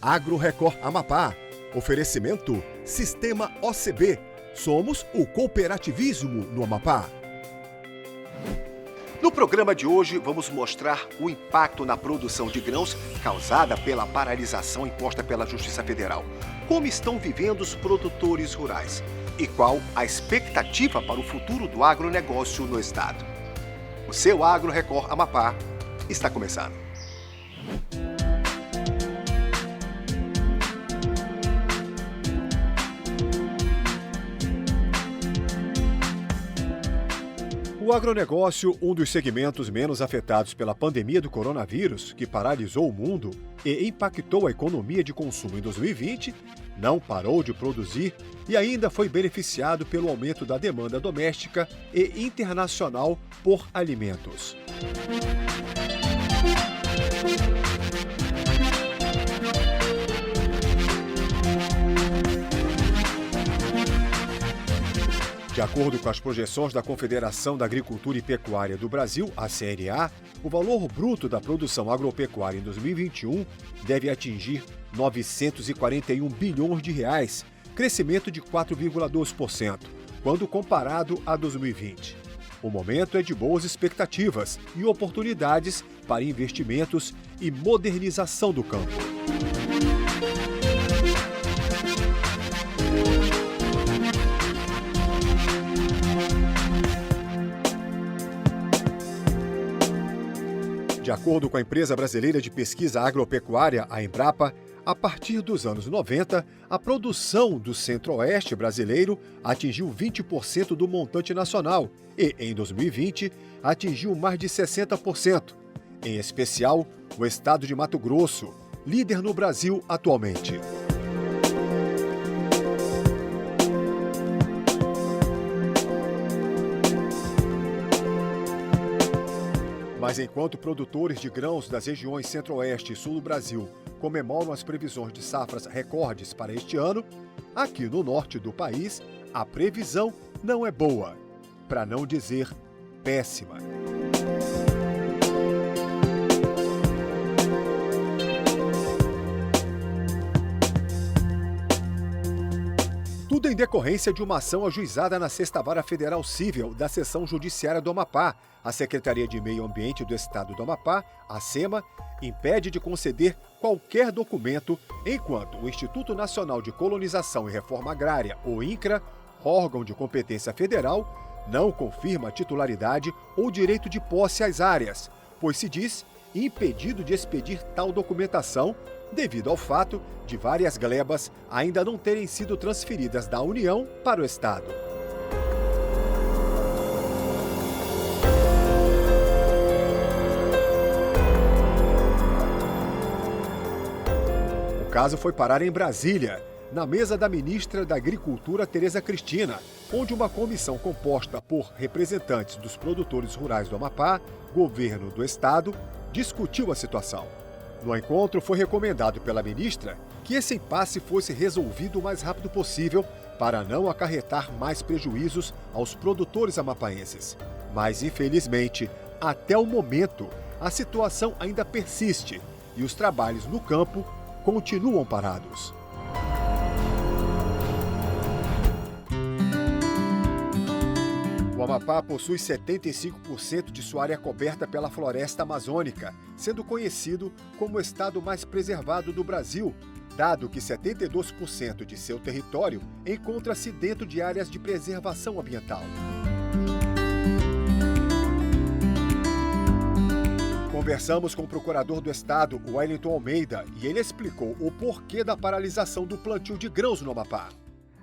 Agro Record Amapá. Oferecimento Sistema OCB. Somos o cooperativismo no Amapá. No programa de hoje, vamos mostrar o impacto na produção de grãos causada pela paralisação imposta pela Justiça Federal. Como estão vivendo os produtores rurais e qual a expectativa para o futuro do agronegócio no estado. O seu Agro Record Amapá está começando. O agronegócio, um dos segmentos menos afetados pela pandemia do coronavírus, que paralisou o mundo e impactou a economia de consumo em 2020, não parou de produzir e ainda foi beneficiado pelo aumento da demanda doméstica e internacional por alimentos. De acordo com as projeções da Confederação da Agricultura e Pecuária do Brasil, a CNA, o valor bruto da produção agropecuária em 2021 deve atingir 941 bilhões de reais, crescimento de 4,2%, quando comparado a 2020. O momento é de boas expectativas e oportunidades para investimentos e modernização do campo. De acordo com a Empresa Brasileira de Pesquisa Agropecuária, a Embrapa, a partir dos anos 90, a produção do Centro-Oeste brasileiro atingiu 20% do montante nacional e, em 2020, atingiu mais de 60%. Em especial, o estado de Mato Grosso, líder no Brasil atualmente. Mas enquanto produtores de grãos das regiões Centro-Oeste e Sul do Brasil comemoram as previsões de safras recordes para este ano, aqui no norte do país, a previsão não é boa, para não dizer péssima. Tudo em decorrência de uma ação ajuizada na Sexta Vara Federal Cível da Seção Judiciária do Amapá. A Secretaria de Meio Ambiente do Estado do Amapá, a SEMA, impede de conceder qualquer documento enquanto o Instituto Nacional de Colonização e Reforma Agrária, o INCRA, órgão de competência federal, não confirma a titularidade ou direito de posse às áreas, pois se diz impedido de expedir tal documentação devido ao fato de várias glebas ainda não terem sido transferidas da União para o Estado. O caso foi parar em Brasília, na mesa da ministra da Agricultura, Tereza Cristina, onde uma comissão composta por representantes dos produtores rurais do Amapá, governo do Estado, discutiu a situação. No encontro, foi recomendado pela ministra que esse impasse fosse resolvido o mais rápido possível para não acarretar mais prejuízos aos produtores amapaenses. Mas, infelizmente, até o momento, a situação ainda persiste e os trabalhos no campo continuam parados. O Amapá possui 75% de sua área coberta pela floresta amazônica, sendo conhecido como o estado mais preservado do Brasil, dado que 72% de seu território encontra-se dentro de áreas de preservação ambiental. Conversamos com o procurador do estado, Wellington Almeida, e ele explicou o porquê da paralisação do plantio de grãos no Amapá.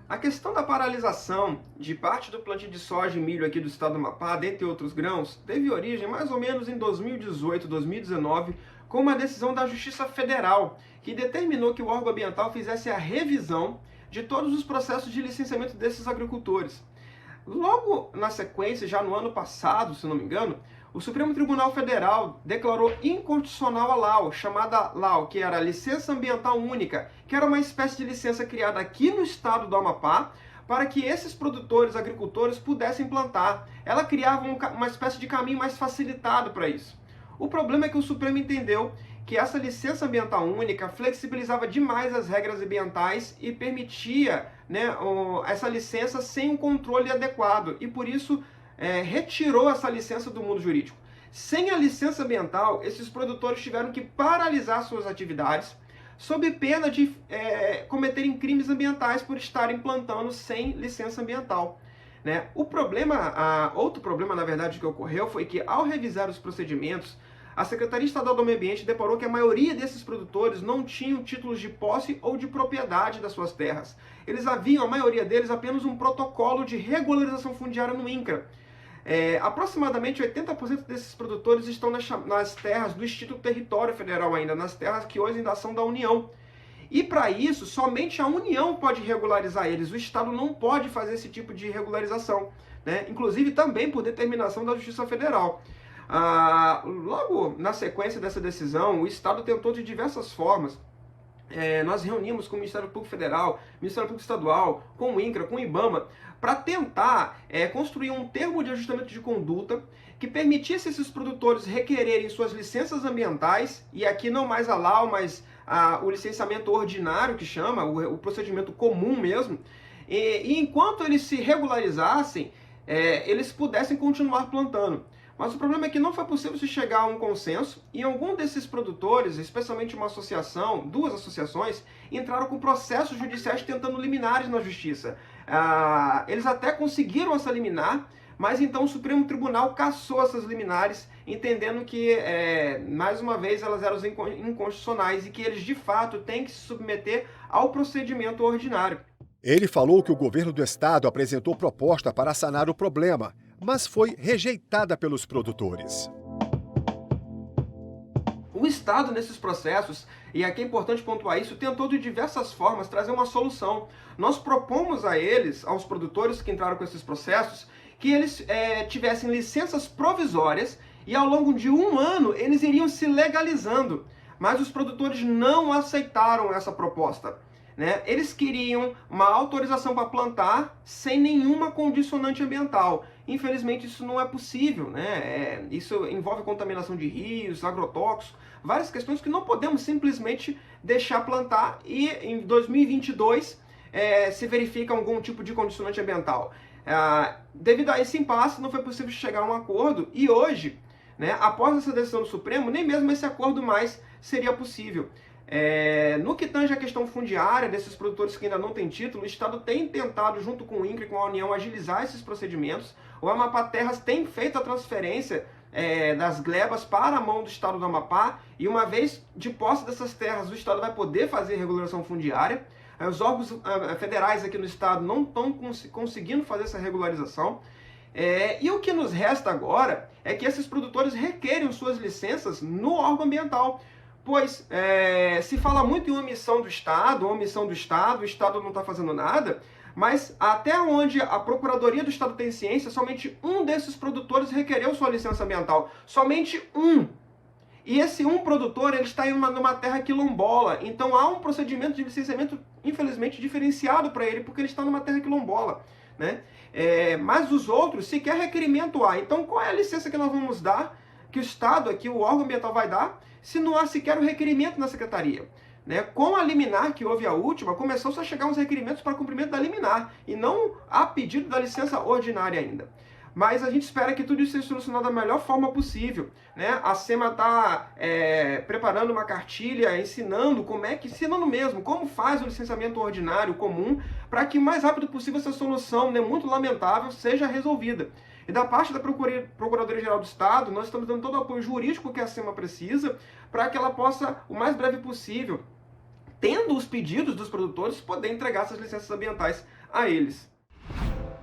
A questão da paralisação de parte do plantio de soja e milho aqui do estado do Amapá, dentre outros grãos, teve origem mais ou menos em 2018, 2019, com uma decisão da Justiça Federal, que determinou que o órgão ambiental fizesse a revisão de todos os processos de licenciamento desses agricultores. Logo na sequência, já no ano passado, se não me engano, o Supremo Tribunal Federal declarou inconstitucional a LAU, chamada LAU, que era a Licença Ambiental Única, que era uma espécie de licença criada aqui no estado do Amapá, para que esses produtores, agricultores, pudessem plantar. Ela criava uma espécie de caminho mais facilitado para isso. O problema é que o Supremo entendeu porque essa licença ambiental única flexibilizava demais as regras ambientais e permitia, né, essa licença sem um controle adequado, e por isso retirou essa licença do mundo jurídico. Sem a licença ambiental, esses produtores tiveram que paralisar suas atividades, sob pena de cometerem crimes ambientais por estarem plantando sem licença ambiental. Né? Outro problema, na verdade, que ocorreu foi que, ao revisar os procedimentos, a Secretaria Estadual do Meio Ambiente deparou que a maioria desses produtores não tinham títulos de posse ou de propriedade das suas terras. Eles haviam, a maioria deles, apenas um protocolo de regularização fundiária no INCRA. Aproximadamente 80% desses produtores estão nas terras do Instituto Território Federal ainda, nas terras que hoje ainda são da União. E para isso, somente a União pode regularizar eles, o Estado não pode fazer esse tipo de regularização, né? Inclusive também por determinação da Justiça Federal. Logo na sequência dessa decisão, o Estado tentou de diversas formas. Nós reunimos com o Ministério Público Federal, Ministério Público Estadual, com o INCRA, com o IBAMA, para tentar construir um termo de ajustamento de conduta que permitisse esses produtores requererem suas licenças ambientais, e aqui não mais a LAU, mas o licenciamento ordinário, que chama, o procedimento comum mesmo, e enquanto eles se regularizassem, eles pudessem continuar plantando. Mas o problema é que não foi possível se chegar a um consenso, e algum desses produtores, especialmente uma associação, duas associações, entraram com processos judiciais tentando liminares na justiça. Eles até conseguiram essa liminar, mas então o Supremo Tribunal cassou essas liminares, entendendo que, mais uma vez, elas eram inconstitucionais e que eles, de fato, têm que se submeter ao procedimento ordinário. Ele falou que o governo do estado apresentou proposta para sanar o problema, mas foi rejeitada pelos produtores. O Estado, nesses processos, e aqui é importante pontuar isso, tentou de diversas formas trazer uma solução. Nós propomos a eles, aos produtores que entraram com esses processos, que eles tivessem licenças provisórias e ao longo de 1 ano eles iriam se legalizando. Mas os produtores não aceitaram essa proposta. Né? Eles queriam uma autorização para plantar sem nenhuma condicionante ambiental. Infelizmente isso não é possível, né? Isso envolve contaminação de rios, agrotóxicos, várias questões que não podemos simplesmente deixar plantar, e em 2022 se verifica algum tipo de condicionante ambiental. Devido a esse impasse, não foi possível chegar a um acordo, e hoje, né, após essa decisão do Supremo, nem mesmo esse acordo mais seria possível. No que tange a questão fundiária desses produtores que ainda não têm título, o Estado tem tentado, junto com o INCRA e com a União, agilizar esses procedimentos. O Amapá Terras tem feito a transferência das glebas para a mão do Estado do Amapá, e uma vez de posse dessas terras, o Estado vai poder fazer regularização fundiária. Os órgãos federais aqui no Estado não estão conseguindo fazer essa regularização. E o que nos resta agora é que esses produtores requerem suas licenças no órgão ambiental. Pois se fala muito em omissão do Estado, o Estado não está fazendo nada, mas até onde a Procuradoria do Estado tem ciência, somente um desses produtores requereu sua licença ambiental. Somente um. E esse um produtor, ele está numa terra quilombola, então há um procedimento de licenciamento, infelizmente, diferenciado para ele, porque ele está numa terra quilombola. Né? Mas os outros, sequer requerimento há. Então qual é a licença que nós vamos dar, que o Estado aqui, o órgão ambiental vai dar, se não há sequer um requerimento na Secretaria? Né? Com a liminar, que houve a última, começou a chegar uns requerimentos para cumprimento da liminar, e não há pedido da licença ordinária ainda. Mas a gente espera que tudo isso seja solucionado da melhor forma possível. Né? A SEMA está preparando uma cartilha, ensinando mesmo, como faz o licenciamento ordinário comum, para que o mais rápido possível essa solução, né, muito lamentável, seja resolvida. E da parte da Procuradoria-Geral do Estado, nós estamos dando todo o apoio jurídico que a SEMA precisa, para que ela possa, o mais breve possível, tendo os pedidos dos produtores, poder entregar essas licenças ambientais a eles.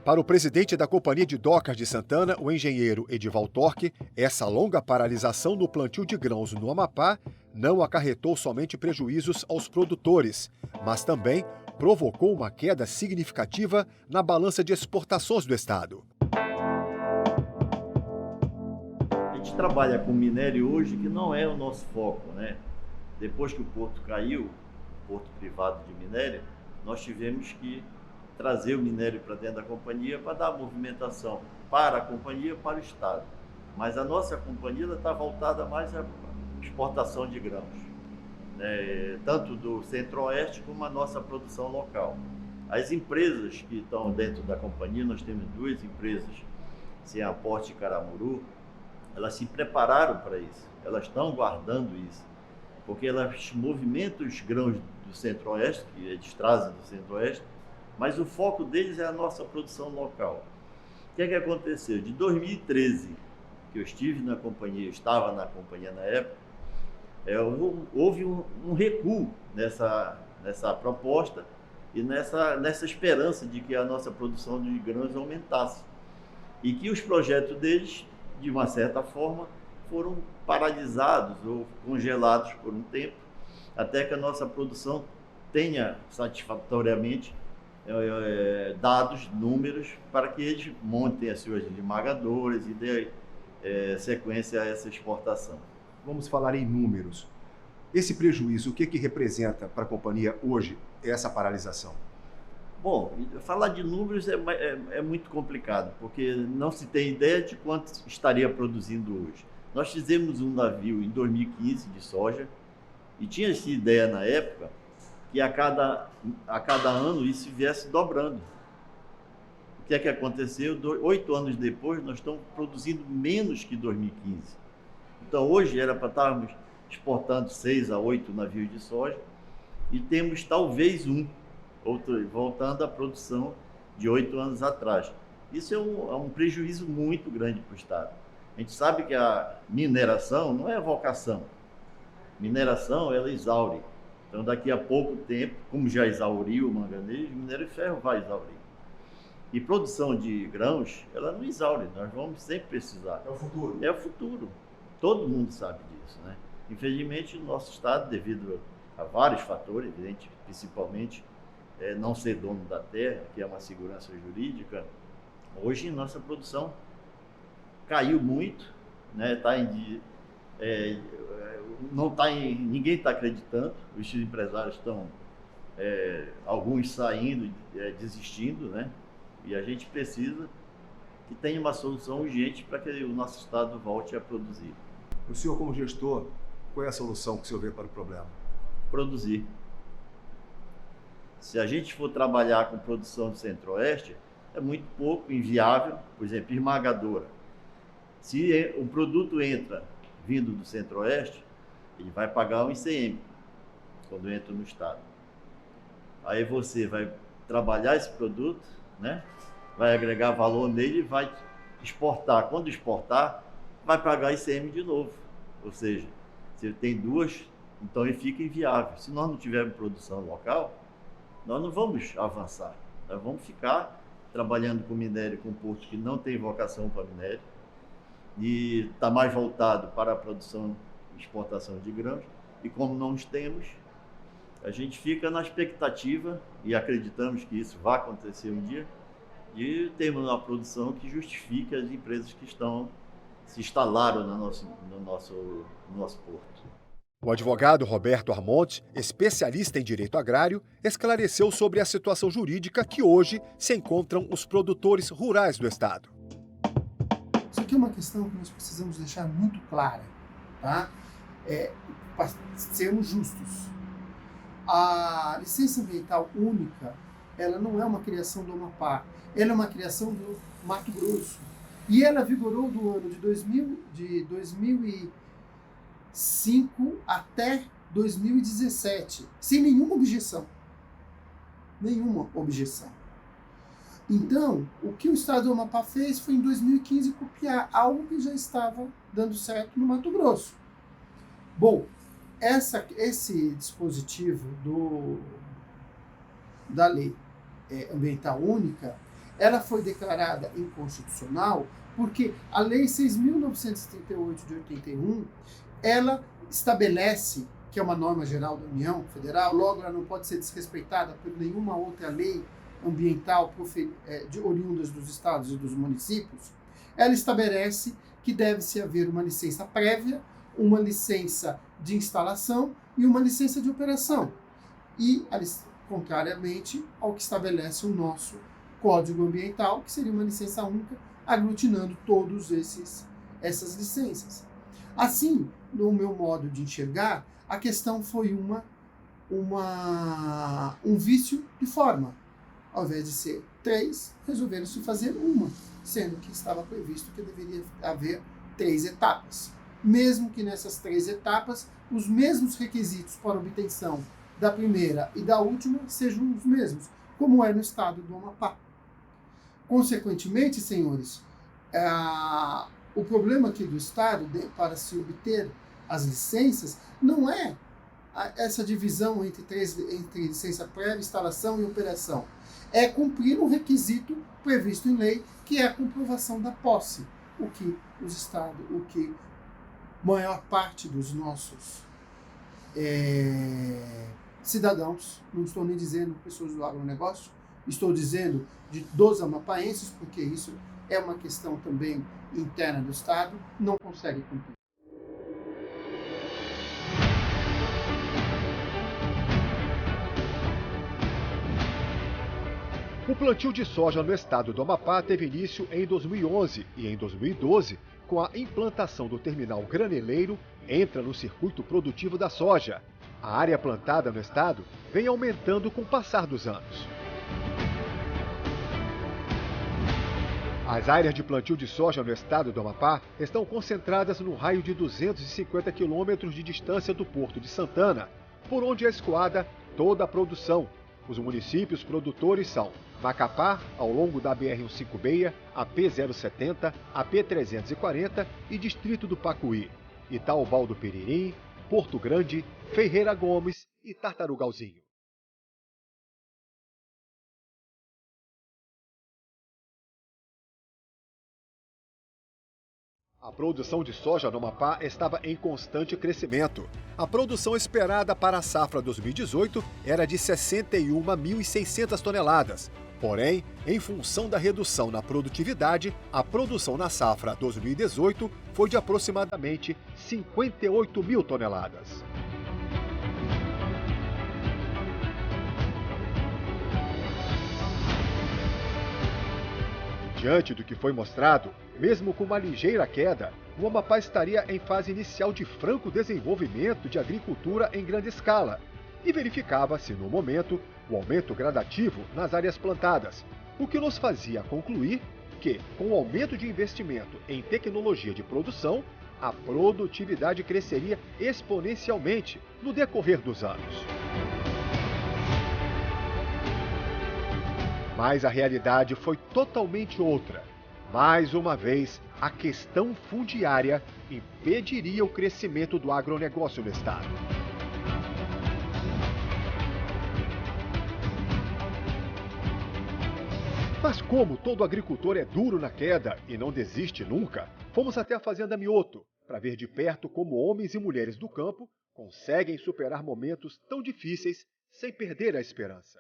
Para o presidente da Companhia de Docas de Santana, o engenheiro Edival Torque, essa longa paralisação no plantio de grãos no Amapá não acarretou somente prejuízos aos produtores, mas também provocou uma queda significativa na balança de exportações do estado. A gente trabalha com minério hoje que não é o nosso foco, né? Depois que o porto caiu, o porto privado de minério, nós tivemos que trazer o minério para dentro da companhia para dar movimentação para a companhia, para o Estado. Mas a nossa companhia está voltada mais exportação de grãos, tanto do Centro-Oeste como a nossa produção local. As empresas que estão dentro da companhia, nós temos 2 empresas, Ciaporte e Caramuru, elas se prepararam para isso, elas estão guardando isso, porque elas movimentam os grãos do Centro-Oeste, que eles trazem do Centro-Oeste, mas o foco deles é a nossa produção local. O que aconteceu? De 2013, que eu estava na companhia na época, houve um recuo nessa proposta e nessa esperança de que a nossa produção de grãos aumentasse. E que os projetos deles, de uma certa forma, foram paralisados ou congelados por um tempo, até que a nossa produção tenha satisfatoriamente dados, números, para que eles montem as suas esmagadoras e dê sequência a essa exportação. Vamos falar em números. Esse prejuízo, o que representa para a companhia hoje essa paralisação? Bom, falar de números é muito complicado, porque não se tem ideia de quanto estaria produzindo hoje. Nós fizemos um navio em 2015 de soja e tinha essa ideia na época que a cada ano isso viesse dobrando. O que aconteceu? 8 anos depois, nós estamos produzindo menos que 2015. Então, hoje era para estarmos exportando 6 a 8 navios de soja e temos talvez voltando à produção de 8 anos atrás. Isso é um prejuízo muito grande para o Estado. A gente sabe que a mineração não é vocação. Mineração, ela exaure. Então, daqui a pouco tempo, como já exauriu o manganês, o minério de ferro vai exaurir. E produção de grãos, ela não exaure, nós vamos sempre precisar. É o futuro. É o futuro. Todo mundo sabe disso, né? Infelizmente, o nosso Estado, devido a vários fatores, evidente, principalmente não ser dono da terra, que é uma segurança jurídica, hoje nossa produção caiu muito, né? Ninguém está acreditando, os empresários estão, alguns saindo, desistindo, né? E a gente precisa que tenha uma solução urgente para que o nosso Estado volte a produzir. O senhor, como gestor, qual é a solução que o senhor vê para o problema? Produzir. Se a gente for trabalhar com produção do Centro-Oeste, é muito pouco, inviável, por exemplo, esmagadora. Se o produto entra vindo do Centro-Oeste, ele vai pagar o ICM quando entra no Estado. Aí você vai trabalhar esse produto, né? Vai agregar valor nele e vai exportar. Quando exportar, vai pagar ICM de novo. Ou seja, se tem 2, então ele fica inviável. Se nós não tivermos produção local, nós não vamos avançar. Nós vamos ficar trabalhando com minério, com porto que não tem vocação para minério e está mais voltado para a produção e exportação de grãos. E como não os temos, a gente fica na expectativa, e acreditamos que isso vai acontecer um dia, de termos uma produção que justifique as empresas que se instalaram no nosso porto. O advogado Roberto Armonte, especialista em direito agrário, esclareceu sobre a situação jurídica que hoje se encontram os produtores rurais do estado. Isso aqui é uma questão que nós precisamos deixar muito clara, tá? Para sermos justos. A licença ambiental única, ela não é uma criação do Amapá, ela é uma criação do Mato Grosso. E ela vigorou do ano de 2005 até 2017, sem nenhuma objeção. Nenhuma objeção. Então, o que o Estado do Amapá fez foi, em 2015, copiar algo que já estava dando certo no Mato Grosso. Bom, esse dispositivo da Lei Ambiental Única, ela foi declarada inconstitucional porque a Lei 6.938 de 81, ela estabelece, que é uma norma geral da União Federal, logo ela não pode ser desrespeitada por nenhuma outra lei ambiental oriundas dos estados e dos municípios. Ela estabelece que deve-se haver uma licença prévia, uma licença de instalação e uma licença de operação. E, contrariamente ao que estabelece o nosso Código Ambiental, que seria uma licença única, aglutinando todas essas licenças. Assim, no meu modo de enxergar, a questão foi um vício de forma. Ao invés de ser 3, resolveram-se fazer uma, sendo que estava previsto que deveria haver 3 etapas. Mesmo que nessas 3 etapas, os mesmos requisitos para obtenção da primeira e da última sejam os mesmos, como é no estado do Amapá. Consequentemente, senhores, o problema aqui do Estado, para se obter as licenças, não é essa divisão entre licença prévia, instalação e operação. É cumprir um requisito previsto em lei, que é a comprovação da posse, o que maior parte dos nossos cidadãos, não estou nem dizendo pessoas do agronegócio, estou dizendo dos amapaenses, porque isso é uma questão também interna do Estado, não consegue cumprir. O plantio de soja no estado do Amapá teve início em 2011 e em 2012, com a implantação do terminal graneleiro, entra no circuito produtivo da soja. A área plantada no estado vem aumentando com o passar dos anos. As áreas de plantio de soja no estado do Amapá estão concentradas no raio de 250 quilômetros de distância do Porto de Santana, por onde é escoada toda a produção. Os municípios produtores são Macapá, ao longo da BR-156, a P-070, a P-340 e Distrito do Pacuí, Itaobal do Peririm, Porto Grande, Ferreira Gomes e Tartarugalzinho. A produção de soja no Amapá estava em constante crescimento. A produção esperada para a safra 2018 era de 61.600 toneladas. Porém, em função da redução na produtividade, a produção na safra 2018 foi de aproximadamente 58 mil toneladas. Diante do que foi mostrado, mesmo com uma ligeira queda, o Amapá estaria em fase inicial de franco desenvolvimento de agricultura em grande escala, e verificava-se, no momento, o aumento gradativo nas áreas plantadas, o que nos fazia concluir que, com o aumento de investimento em tecnologia de produção, a produtividade cresceria exponencialmente no decorrer dos anos. Mas a realidade foi totalmente outra. Mais uma vez, a questão fundiária impediria o crescimento do agronegócio no estado. Mas como todo agricultor é duro na queda e não desiste nunca, fomos até a Fazenda Mioto para ver de perto como homens e mulheres do campo conseguem superar momentos tão difíceis sem perder a esperança.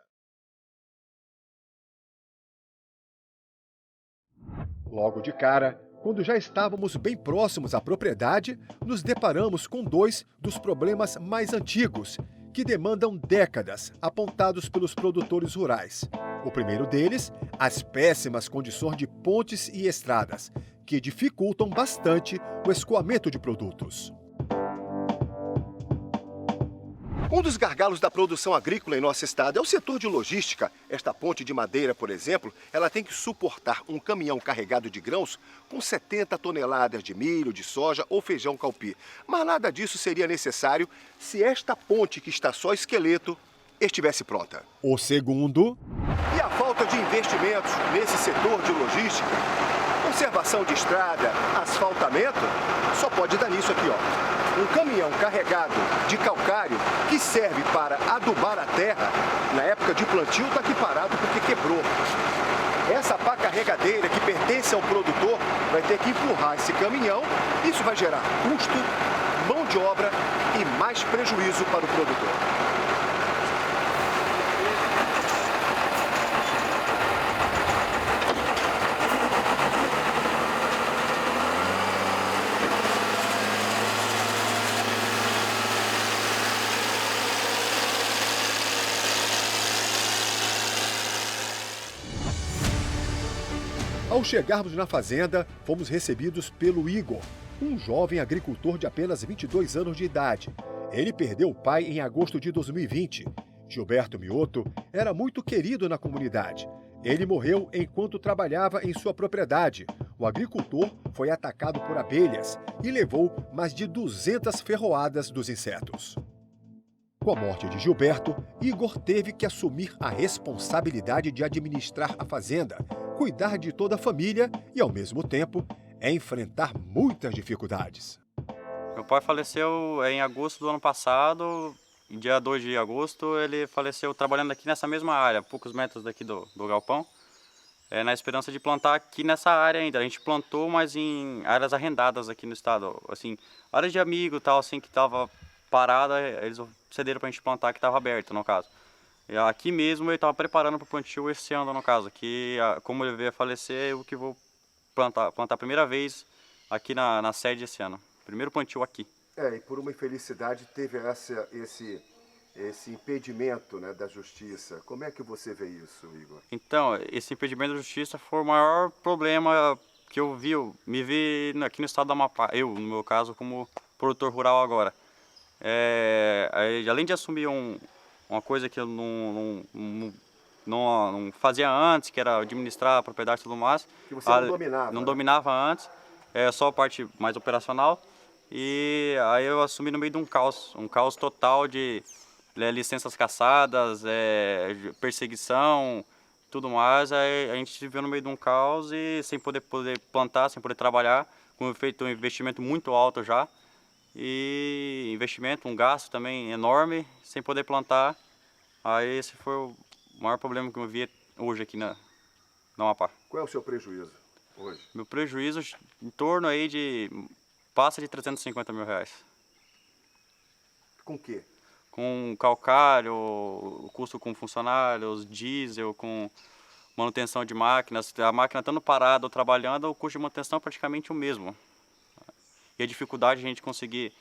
Logo de cara, quando já estávamos bem próximos à propriedade, nos deparamos com dois dos problemas mais antigos, que demandam décadas, apontados pelos produtores rurais. O primeiro deles, as péssimas condições de pontes e estradas, que dificultam bastante o escoamento de produtos. Um dos gargalos da produção agrícola em nosso estado é o setor de logística. Esta ponte de madeira, por exemplo, ela tem que suportar um caminhão carregado de grãos com 70 toneladas de milho, de soja ou feijão calpi. Mas nada disso seria necessário se esta ponte, que está só esqueleto, estivesse pronta. O segundo... E a falta de investimentos nesse setor de logística, conservação de estrada, asfaltamento, só pode dar nisso aqui, ó. Um caminhão carregado de calcário que serve para adubar a terra, na época de plantio está aqui parado porque quebrou. Essa pá carregadeira que pertence ao produtor vai ter que empurrar esse caminhão. Isso vai gerar custo, mão de obra e mais prejuízo para o produtor. Ao chegarmos na fazenda, fomos recebidos pelo Igor, um jovem agricultor de apenas 22 anos de idade. Ele perdeu o pai em agosto de 2020. Gilberto Mioto era muito querido na comunidade. Ele morreu enquanto trabalhava em sua propriedade. O agricultor foi atacado por abelhas e levou mais de 200 ferroadas dos insetos. Com a morte de Gilberto, Igor teve que assumir a responsabilidade de administrar a fazenda, cuidar de toda a família e, ao mesmo tempo, enfrentar muitas dificuldades. Meu pai faleceu em agosto do ano passado, dia 2 de agosto, ele faleceu trabalhando aqui nessa mesma área, poucos metros daqui do galpão, na esperança de plantar aqui nessa área ainda. A gente plantou, mas em áreas arrendadas aqui no estado, assim, áreas de amigo tal, assim, que estava parada, eles cederam para a gente plantar, que estava aberto, no caso. E aqui mesmo eu estava preparando para o plantio esse ano, no caso, que como ele veio a falecer, eu que vou plantar a primeira vez aqui na sede esse ano. Primeiro plantio aqui. E por uma infelicidade teve esse impedimento, né, da justiça. Como é que você vê isso, Igor? Então, esse impedimento da justiça foi o maior problema que eu me vi aqui no estado do Amapá. Eu, no meu caso, como produtor rural agora. Além de assumir uma coisa que eu não fazia antes, que era administrar a propriedade e tudo mais. Que você não dominava. Não dominava antes, só a parte mais operacional. E aí eu assumi no meio de um caos total de licenças cassadas, perseguição, tudo mais. Aí a gente se viu no meio de um caos e sem poder plantar, sem poder trabalhar, com feito um investimento muito alto já. E um gasto também enorme, sem poder plantar. Aí esse foi o maior problema que eu vi hoje aqui na Amapá. Qual é o seu prejuízo hoje? Meu prejuízo em torno aí passa de 350 mil reais. Com o quê? Com calcário, custo com funcionários, diesel, com manutenção de máquinas. A máquina estando parada ou trabalhando, o custo de manutenção é praticamente o mesmo. E a dificuldade de a gente conseguir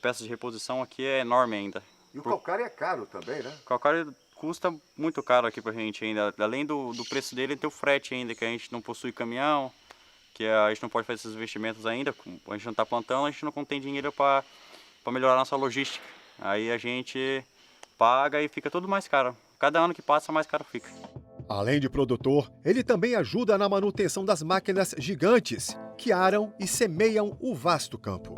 peças de reposição aqui é enorme ainda. E o calcário é caro também, né? O calcário custa muito caro aqui pra gente ainda. Além do preço dele, tem o frete ainda, que a gente não possui caminhão, que a gente não pode fazer esses investimentos ainda. A gente não está plantando, a gente não tem dinheiro para melhorar a nossa logística. Aí a gente paga e fica tudo mais caro. Cada ano que passa, mais caro fica. Além de produtor, ele também ajuda na manutenção das máquinas gigantes que aram e semeiam o vasto campo.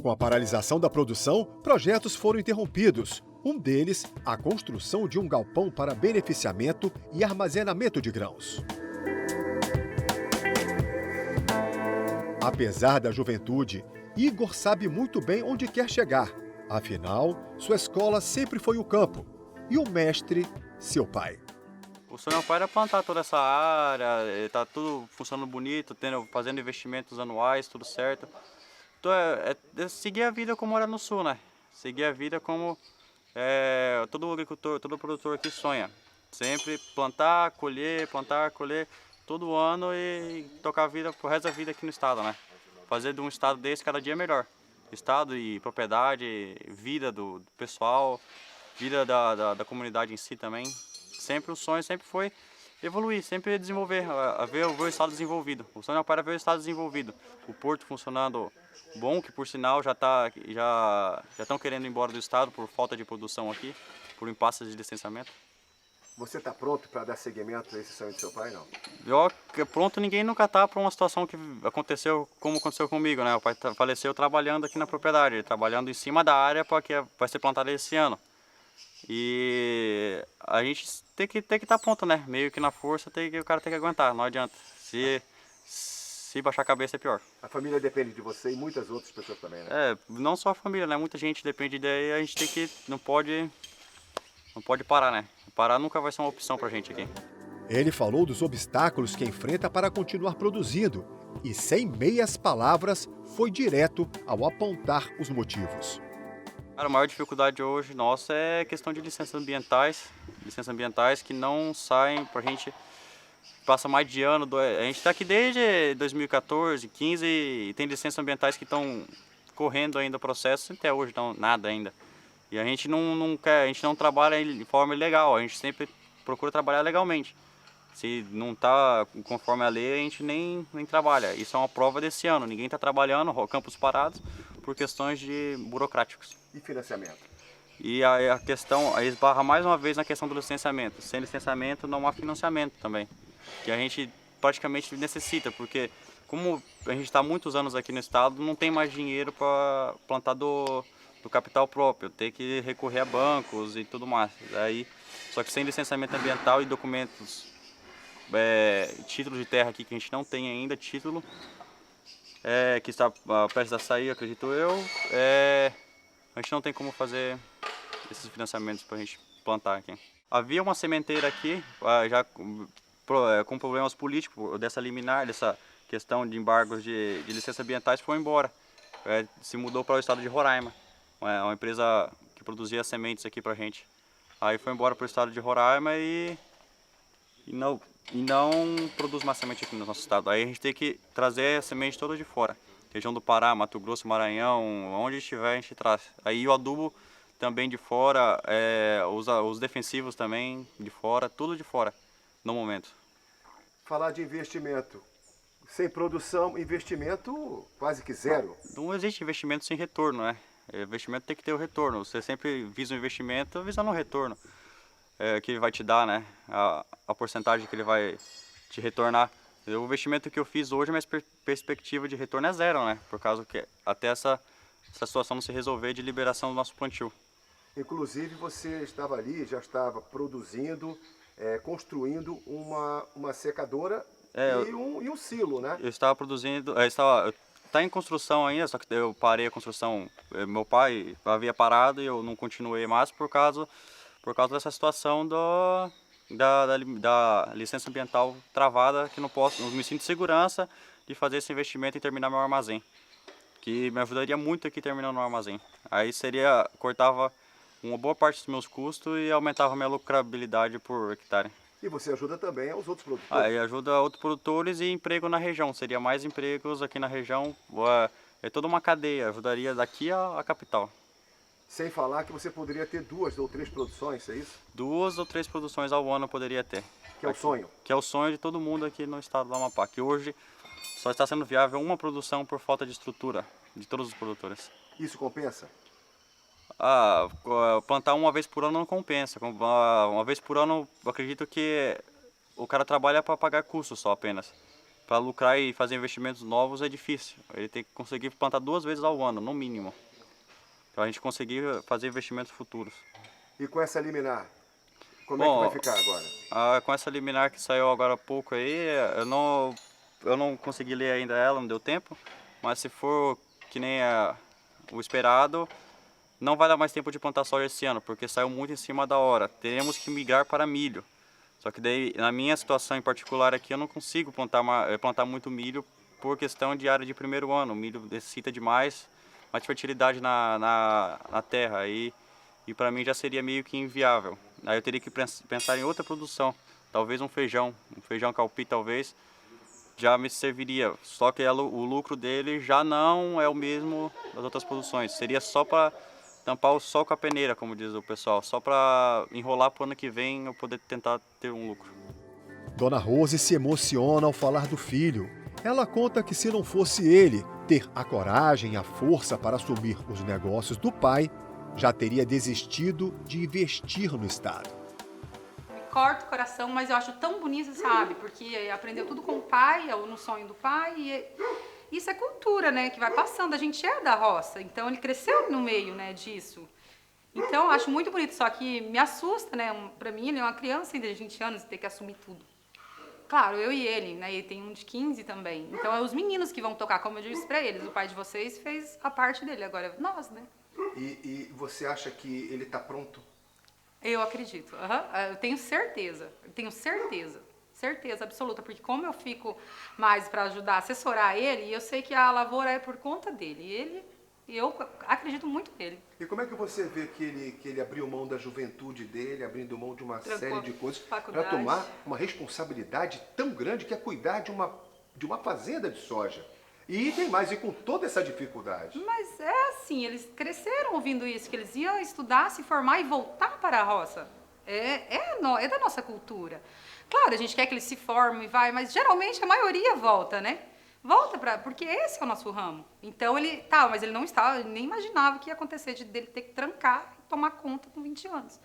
Com a paralisação da produção, projetos foram interrompidos. Um deles, a construção de um galpão para beneficiamento e armazenamento de grãos. Apesar da juventude, Igor sabe muito bem onde quer chegar. Afinal, sua escola sempre foi o campo. E o mestre, seu pai. O sonho do meu pai era plantar toda essa área, tá tudo funcionando bonito, fazendo investimentos anuais, tudo certo. Então é seguir a vida como era no sul, né? Seguir a vida como todo agricultor, todo produtor aqui sonha. Sempre plantar, colher, todo ano e tocar a vida pro resto da vida aqui no estado, né? Fazer de um estado desse cada dia melhor. Estado e propriedade, vida do pessoal, vida da comunidade em si também. Sempre o sonho sempre foi evoluir, sempre desenvolver, ver o estado desenvolvido. O sonho do meu pai era ver o estado desenvolvido. O porto funcionando bom, que por sinal já estão querendo ir embora do estado por falta de produção aqui, por impasse de licenciamento. Você está pronto para dar seguimento a esse sonho do seu pai, não? Pronto, ninguém nunca está para uma situação que aconteceu como aconteceu comigo, né? O pai faleceu trabalhando aqui na propriedade, trabalhando em cima da área que vai ser plantada esse ano. E a gente tem que estar pronto, né? Meio que na força, o cara tem que aguentar, não adianta. Se baixar a cabeça é pior. A família depende de você e muitas outras pessoas também, né? Não só a família, né? Muita gente depende daí, a gente não pode parar, né? Parar nunca vai ser uma opção pra gente aqui. Ele falou dos obstáculos que enfrenta para continuar produzindo e, sem meias palavras, foi direto ao apontar os motivos. Cara, a maior dificuldade hoje nossa é questão de licenças ambientais que não saem pra gente, passa mais de ano, a gente está aqui desde 2014, 15 e tem licenças ambientais que estão correndo ainda o processo, até hoje não nada ainda. E a gente não trabalha em forma ilegal, a gente sempre procura trabalhar legalmente. Se não está conforme a lei, a gente nem trabalha. Isso é uma prova desse ano. Ninguém está trabalhando, campos parados, por questões de burocráticos. E financiamento? E a questão, aí esbarra mais uma vez na questão do licenciamento. Sem licenciamento não há financiamento também, que a gente praticamente necessita, porque como a gente está há muitos anos aqui no estado, não tem mais dinheiro para plantar do capital próprio, tem que recorrer a bancos e tudo mais. Aí, só que sem licenciamento ambiental e documentos, título de terra aqui que a gente não tem ainda, título, que está prestes a sair, acredito eu, a gente não tem como fazer esses financiamentos para a gente plantar aqui. Havia uma sementeira aqui, já com problemas políticos, dessa liminar, dessa questão de embargos de licenças ambientais, foi embora. Se mudou para o estado de Roraima, uma empresa que produzia sementes aqui para a gente. Aí foi embora para o estado de Roraima e não produz mais semente aqui no nosso estado. Aí a gente tem que trazer a semente toda de fora. Região do Pará, Mato Grosso, Maranhão, onde estiver a gente traz. Aí o adubo também de fora, os defensivos também de fora, tudo de fora no momento. Falar de investimento. Sem produção, investimento quase que zero. Não existe investimento sem retorno, né? Investimento tem que ter o retorno. Você sempre visa um investimento visando um retorno que ele vai te dar, né? A porcentagem que ele vai te retornar. O investimento que eu fiz hoje, a minha perspectiva de retorno é zero, né? Por causa que até essa situação não se resolver de liberação do nosso plantio. Inclusive você estava ali, já estava produzindo, construindo uma secadora e um silo, né? Eu estava produzindo, está em construção ainda, só que eu parei a construção. Meu pai havia parado e eu não continuei mais por causa dessa situação da licença ambiental travada, que não me sinto segurança de fazer esse investimento e terminar meu armazém, que me ajudaria muito aqui terminando o armazém. Aí cortava uma boa parte dos meus custos e aumentava a minha lucrabilidade por hectare. E você ajuda também aos outros produtores. Aí ajuda outros produtores e emprego na região. Seria mais empregos aqui na região. É toda uma cadeia, ajudaria daqui à capital. Sem falar que você poderia ter 2 ou 3 produções, é isso? 2 ou 3 produções ao ano eu poderia ter. Que é o sonho? Que é o sonho de todo mundo aqui no estado do Amapá. Que hoje só está sendo viável uma produção por falta de estrutura de todos os produtores. Isso compensa? Plantar uma vez por ano não compensa. Uma vez por ano, eu acredito que o cara trabalha para pagar custos só apenas. Para lucrar e fazer investimentos novos é difícil. Ele tem que conseguir plantar 2 vezes ao ano, no mínimo, para a gente conseguir fazer investimentos futuros. E com essa liminar, como é que vai ficar agora? Com essa liminar que saiu agora há pouco aí, eu não consegui ler ainda ela, não deu tempo, mas se for que nem o esperado, não vai dar mais tempo de plantar soja esse ano, porque saiu muito em cima da hora. Teremos que migrar para milho. Só que daí, na minha situação em particular aqui, eu não consigo plantar muito milho por questão de área de primeiro ano. O milho necessita de mais fertilidade na terra. E para mim já seria meio que inviável. Aí eu teria que pensar em outra produção. Talvez um feijão calpi talvez, já me serviria. Só que o lucro dele já não é o mesmo das outras produções. Seria só para tampar o sol com a peneira, como diz o pessoal, só para enrolar para o ano que vem eu poder tentar ter um lucro. Dona Rose se emociona ao falar do filho. Ela conta que se não fosse ele ter a coragem e a força para assumir os negócios do pai, já teria desistido de investir no estado. Me corta o coração, mas eu acho tão bonito, sabe? Porque aprendeu tudo com o pai, no sonho do pai, e isso é cultura, né, que vai passando. A gente é da roça, então ele cresceu no meio, né, disso. Então eu acho muito bonito, só que me assusta, né, pra mim ele é uma criança ainda de 20 anos e ter que assumir tudo. Claro, eu e ele, né, e tem um de 15 também. Então é os meninos que vão tocar, como eu disse pra eles, o pai de vocês fez a parte dele, agora é nós, né. E você acha que ele tá pronto? Eu acredito, eu tenho certeza, certeza absoluta, porque como eu fico mais para ajudar, assessorar ele, eu sei que a lavoura é por conta dele, eu acredito muito nele. E como é que você vê que ele abriu mão da juventude dele, abrindo mão de uma série de coisas para tomar uma responsabilidade tão grande que é cuidar de uma fazenda de soja? E tem mais, e com toda essa dificuldade. Mas é assim, eles cresceram ouvindo isso, que eles iam estudar, se formar e voltar para a roça. É da nossa cultura. Claro, a gente quer que eles se formem e vai, mas geralmente a maioria volta, né? Porque esse é o nosso ramo. Então mas ele não estava, ele nem imaginava que ia acontecer dele ter que trancar e tomar conta com 20 anos.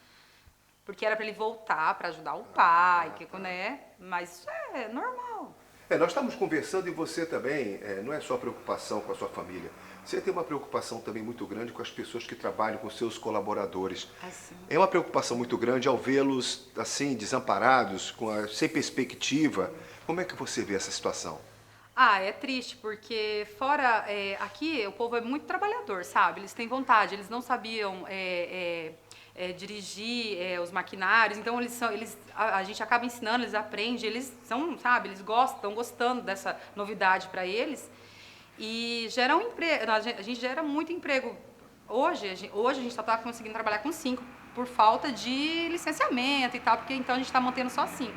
Porque era para ele voltar para ajudar o pai, né? Mas isso é normal. Nós estamos conversando e você também, não é só preocupação com a sua família. Você tem uma preocupação também muito grande com as pessoas que trabalham com seus colaboradores. Assim. É uma preocupação muito grande ao vê-los assim, desamparados, sem perspectiva. Como é que você vê essa situação? É triste, porque aqui o povo é muito trabalhador, sabe? Eles têm vontade, eles não sabiam dirigir os maquinários, então a gente acaba ensinando, eles aprendem, eles sabe, eles estão gostando dessa novidade para eles e gera um emprego, a gente gera muito emprego. Hoje a gente só está conseguindo trabalhar com 5 por falta de licenciamento e tal, porque então a gente está mantendo só 5.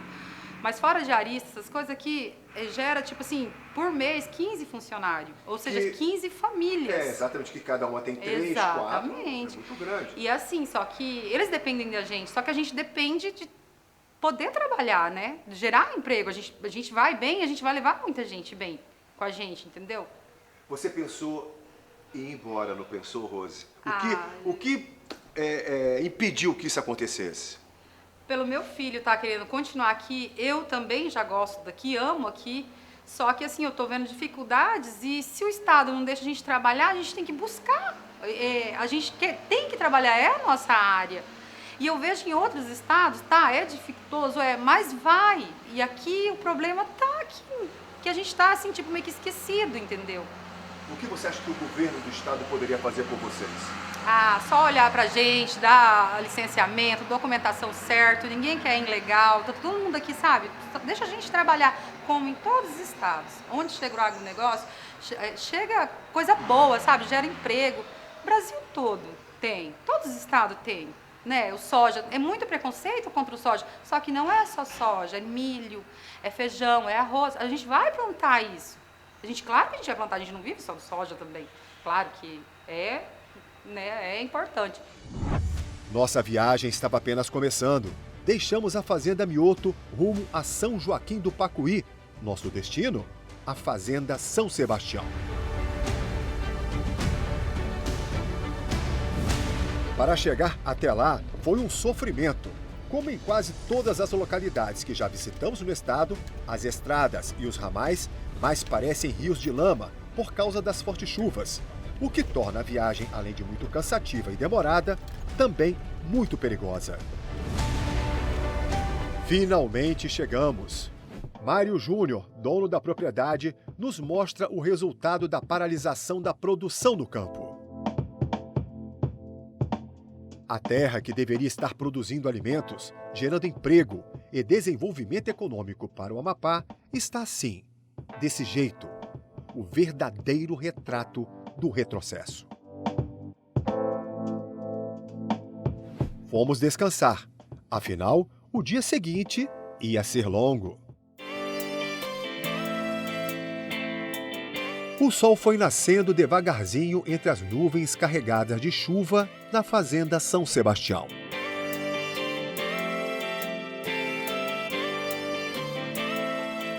Mas fora de aristas, essas coisas aqui, gera, tipo assim, por mês, 15 funcionários. Ou seja, 15 famílias. Exatamente, que cada uma tem 3, 4. Exatamente. É muito grande. E assim, só que eles dependem da gente, só que a gente depende de poder trabalhar, né? De gerar emprego. A gente vai bem, a gente vai levar muita gente bem com a gente, entendeu? Você pensou em ir embora, não pensou, Rose? O que impediu que isso acontecesse? Pelo meu filho estar querendo continuar aqui, eu também já gosto daqui, amo aqui, só que assim, eu tô vendo dificuldades e se o Estado não deixa a gente trabalhar, a gente tem que buscar, a gente tem que trabalhar, é a nossa área. E eu vejo em outros estados, é dificultoso, mas vai. E aqui o problema aqui, que a gente tá assim, tipo, meio que esquecido, entendeu? O que você acha que o governo do estado poderia fazer por vocês? Só olhar pra gente, dar licenciamento, documentação certa, ninguém quer ilegal, tá todo mundo aqui, sabe? Deixa a gente trabalhar como em todos os estados. Onde chega o agronegócio, chega coisa boa, sabe? Gera emprego. O Brasil todo tem, todos os estados têm, né? O soja, é muito preconceito contra o soja, só que não é só soja, é milho, é feijão, é arroz. A gente vai plantar isso. Claro que a gente vai plantar, a gente não vive só do soja também. Claro que é importante. Nossa viagem estava apenas começando. Deixamos a Fazenda Mioto rumo a São Joaquim do Pacuí. Nosso destino? A Fazenda São Sebastião. Para chegar até lá, foi um sofrimento. Como em quase todas as localidades que já visitamos no estado, as estradas e os ramais mais parecem rios de lama por causa das fortes chuvas, o que torna a viagem, além de muito cansativa e demorada, também muito perigosa. Finalmente chegamos. Mário Júnior, dono da propriedade, nos mostra o resultado da paralisação da produção no campo. A terra que deveria estar produzindo alimentos, gerando emprego e desenvolvimento econômico para o Amapá, está assim, desse jeito, o verdadeiro retrato do retrocesso. Fomos descansar, afinal, o dia seguinte ia ser longo. O sol foi nascendo devagarzinho entre as nuvens carregadas de chuva na Fazenda São Sebastião.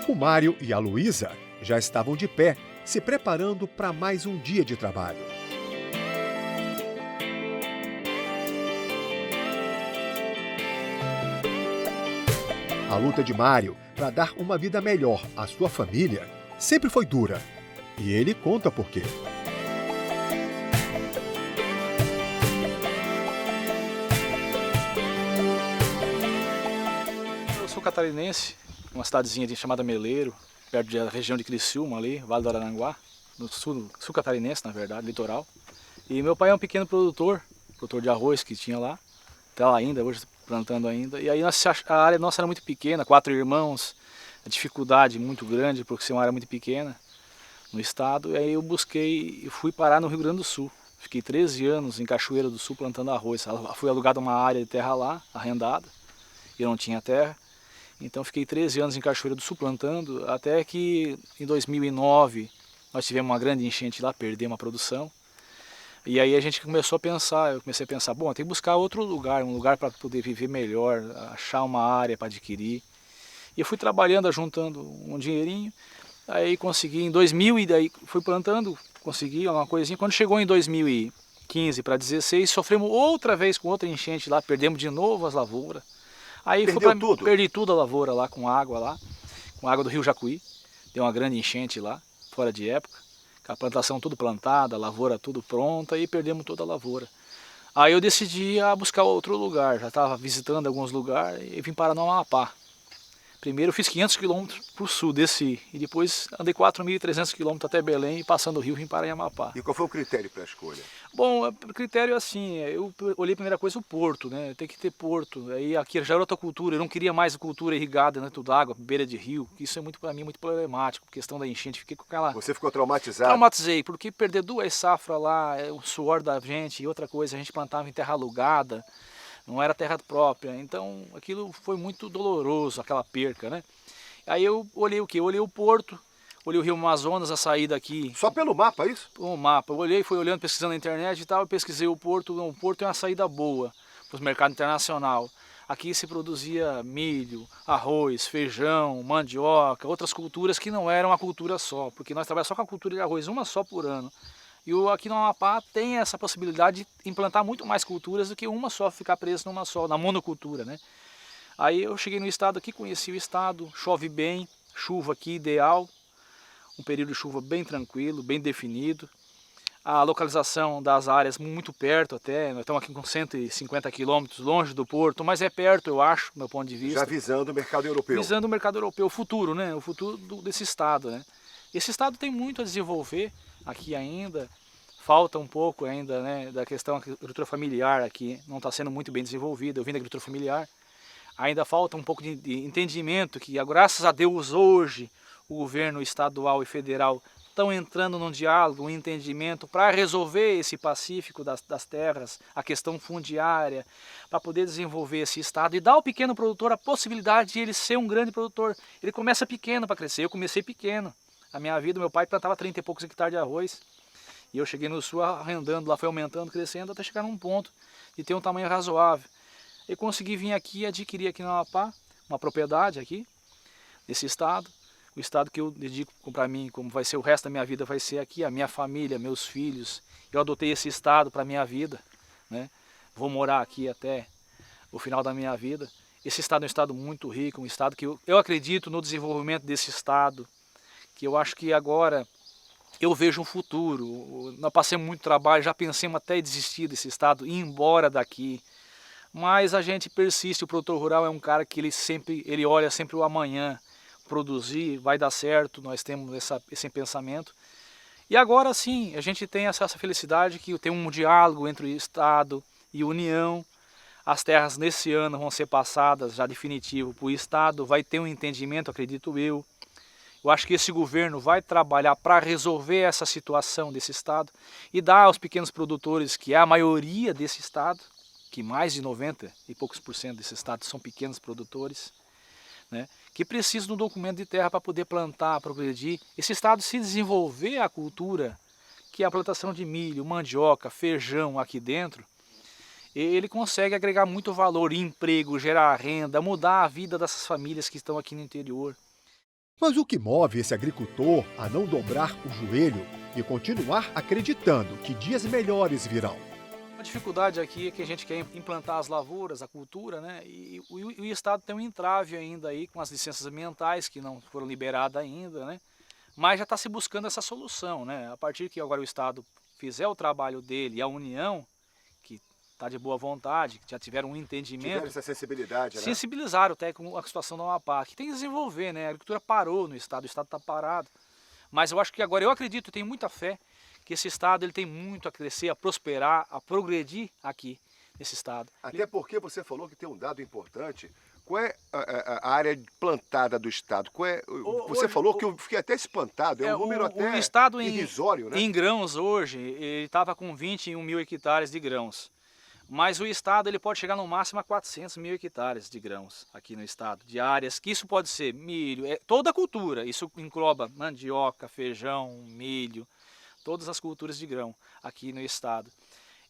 O Mário e a Luísa já estavam de pé, se preparando para mais um dia de trabalho. A luta de Mário para dar uma vida melhor à sua família sempre foi dura. E ele conta por quê. Eu sou catarinense, uma cidadezinha chamada Meleiro, perto da região de Criciúma ali, Vale do Araranguá, no sul catarinense, na verdade, litoral. E meu pai é um pequeno produtor de arroz que tinha lá, está lá ainda, hoje plantando ainda. E aí a área nossa era muito pequena, 4 irmãos, a dificuldade muito grande, porque ser uma área muito pequena no estado. E aí eu busquei e fui parar no Rio Grande do Sul. Fiquei 13 anos em Cachoeira do Sul plantando arroz. Fui alugado uma área de terra lá, arrendada, e eu não tinha terra. Então fiquei 13 anos em Cachoeira do Sul plantando, até que em 2009 nós tivemos uma grande enchente lá, perdemos a produção. E aí a gente começou a pensar, eu comecei a pensar, bom, tem que buscar outro lugar, um lugar para poder viver melhor, achar uma área para adquirir. E eu fui trabalhando, juntando um dinheirinho, aí consegui em 2000 e daí fui plantando, consegui uma coisinha. Quando chegou em 2015 para 16, sofremos outra vez com outra enchente lá, perdemos de novo as lavouras. Aí tudo? perdi tudo a lavoura lá, com água do Rio Jacuí. Deu uma grande enchente lá, fora de época. Com a plantação tudo plantada, a lavoura tudo pronta e perdemos toda a lavoura. Aí eu decidi buscar outro lugar, já estava visitando alguns lugares e vim parar no Amapá. Primeiro eu fiz 500 quilômetros para o sul, desci, e depois andei 4.300 quilômetros até Belém e passando o rio vim para Amapá. E qual foi o critério para a escolha? Bom, o critério é assim, eu olhei a primeira coisa o porto, né? Tem que ter porto. Aí aqui já era outra cultura, eu não queria mais cultura irrigada dentro d'água, beira de rio, que isso é muito para mim muito problemático, questão da enchente, fiquei com aquela... Você ficou traumatizado? Traumatizei, porque perder 2 safras lá, o suor da gente e outra coisa, a gente plantava em terra alugada, não era terra própria, então aquilo foi muito doloroso, aquela perca, né? Aí eu olhei o quê? Eu olhei o porto, olhei o rio Amazonas, a saída aqui. Só pelo mapa, é isso? O mapa, eu olhei, fui olhando, pesquisando na internet e tal, eu pesquisei o porto é uma saída boa para o mercado internacional. Aqui se produzia milho, arroz, feijão, mandioca, outras culturas que não eram uma cultura só, porque nós trabalhamos só com a cultura de arroz, uma só por ano. E aqui no Amapá tem essa possibilidade de implantar muito mais culturas do que uma só, ficar preso numa só, na monocultura, né? Aí eu cheguei no estado aqui, conheci o estado, chove bem, chuva aqui ideal, um período de chuva bem tranquilo, bem definido. A localização das áreas muito perto até, nós estamos aqui com 150 quilômetros longe do porto, mas é perto, eu acho, do meu ponto de vista. Já visando o mercado europeu. Visando o mercado europeu, o futuro, né? O futuro desse estado, né? Esse estado tem muito a desenvolver aqui ainda, falta um pouco ainda, né, da questão da agricultura familiar aqui, não está sendo muito bem desenvolvida, eu vim da agricultura familiar, ainda falta um pouco de entendimento que, graças a Deus, hoje, o governo estadual e federal estão entrando num diálogo, um entendimento para resolver esse pacífico das terras, a questão fundiária, para poder desenvolver esse estado e dar ao pequeno produtor a possibilidade de ele ser um grande produtor. Ele começa pequeno para crescer, eu comecei pequeno. A minha vida, meu pai plantava 30 e poucos hectares de arroz, e eu cheguei no sul arrendando, lá foi aumentando, crescendo, até chegar num ponto de ter um tamanho razoável. Eu consegui vir aqui e adquirir aqui no Amapá uma propriedade aqui, nesse estado, o estado que eu dedico para mim, como vai ser o resto da minha vida, vai ser aqui, a minha família, meus filhos. Eu adotei esse estado para a minha vida, né? Vou morar aqui até o final da minha vida. Esse estado é um estado muito rico, um estado que eu acredito no desenvolvimento desse estado, que eu acho que agora eu vejo um futuro. Nós passamos muito trabalho, já pensamos até em desistir desse estado, ir embora daqui. Mas a gente persiste, o produtor rural é um cara que ele olha sempre o amanhã, produzir, vai dar certo, nós temos esse pensamento. E agora sim, a gente tem essa felicidade que tem um diálogo entre o Estado e a União. As terras nesse ano vão ser passadas já definitivo para o Estado, vai ter um entendimento, acredito eu. Eu acho que esse governo vai trabalhar para resolver essa situação desse estado e dar aos pequenos produtores, que é a maioria desse estado, que mais de 90 e poucos por cento desse estado são pequenos produtores, né, que precisam de um documento de terra para poder plantar, progredir. Esse estado se desenvolver a cultura, que é a plantação de milho, mandioca, feijão aqui dentro, ele consegue agregar muito valor, emprego, gerar renda, mudar a vida dessas famílias que estão aqui no interior. Mas o que move esse agricultor a não dobrar o joelho e continuar acreditando que dias melhores virão? A dificuldade aqui é que a gente quer implantar as lavouras, a cultura, né? E o Estado tem um entrave ainda aí com as licenças ambientais que não foram liberadas ainda, né? Mas já está se buscando essa solução, né? A partir que agora o Estado fizer o trabalho dele e a União, que está de boa vontade, que já tiveram um entendimento. Tiveram essa sensibilidade, né? Sensibilizaram até com a situação do Amapá, que tem que desenvolver, né? A agricultura parou no estado, o estado está parado. Mas eu acho que agora, eu acredito, eu tenho muita fé, que esse estado ele tem muito a crescer, a prosperar, a progredir aqui nesse estado. Até porque você falou que tem um dado importante. Qual é a área plantada do estado? Você falou que eu fiquei até espantado, é um número até irrisório, né? Em grãos hoje, ele estava com 21 mil hectares de grãos. Mas o estado ele pode chegar no máximo a 400 mil hectares de grãos aqui no estado, de áreas, que isso pode ser milho, toda a cultura, isso engloba mandioca, feijão, milho, todas as culturas de grão aqui no estado.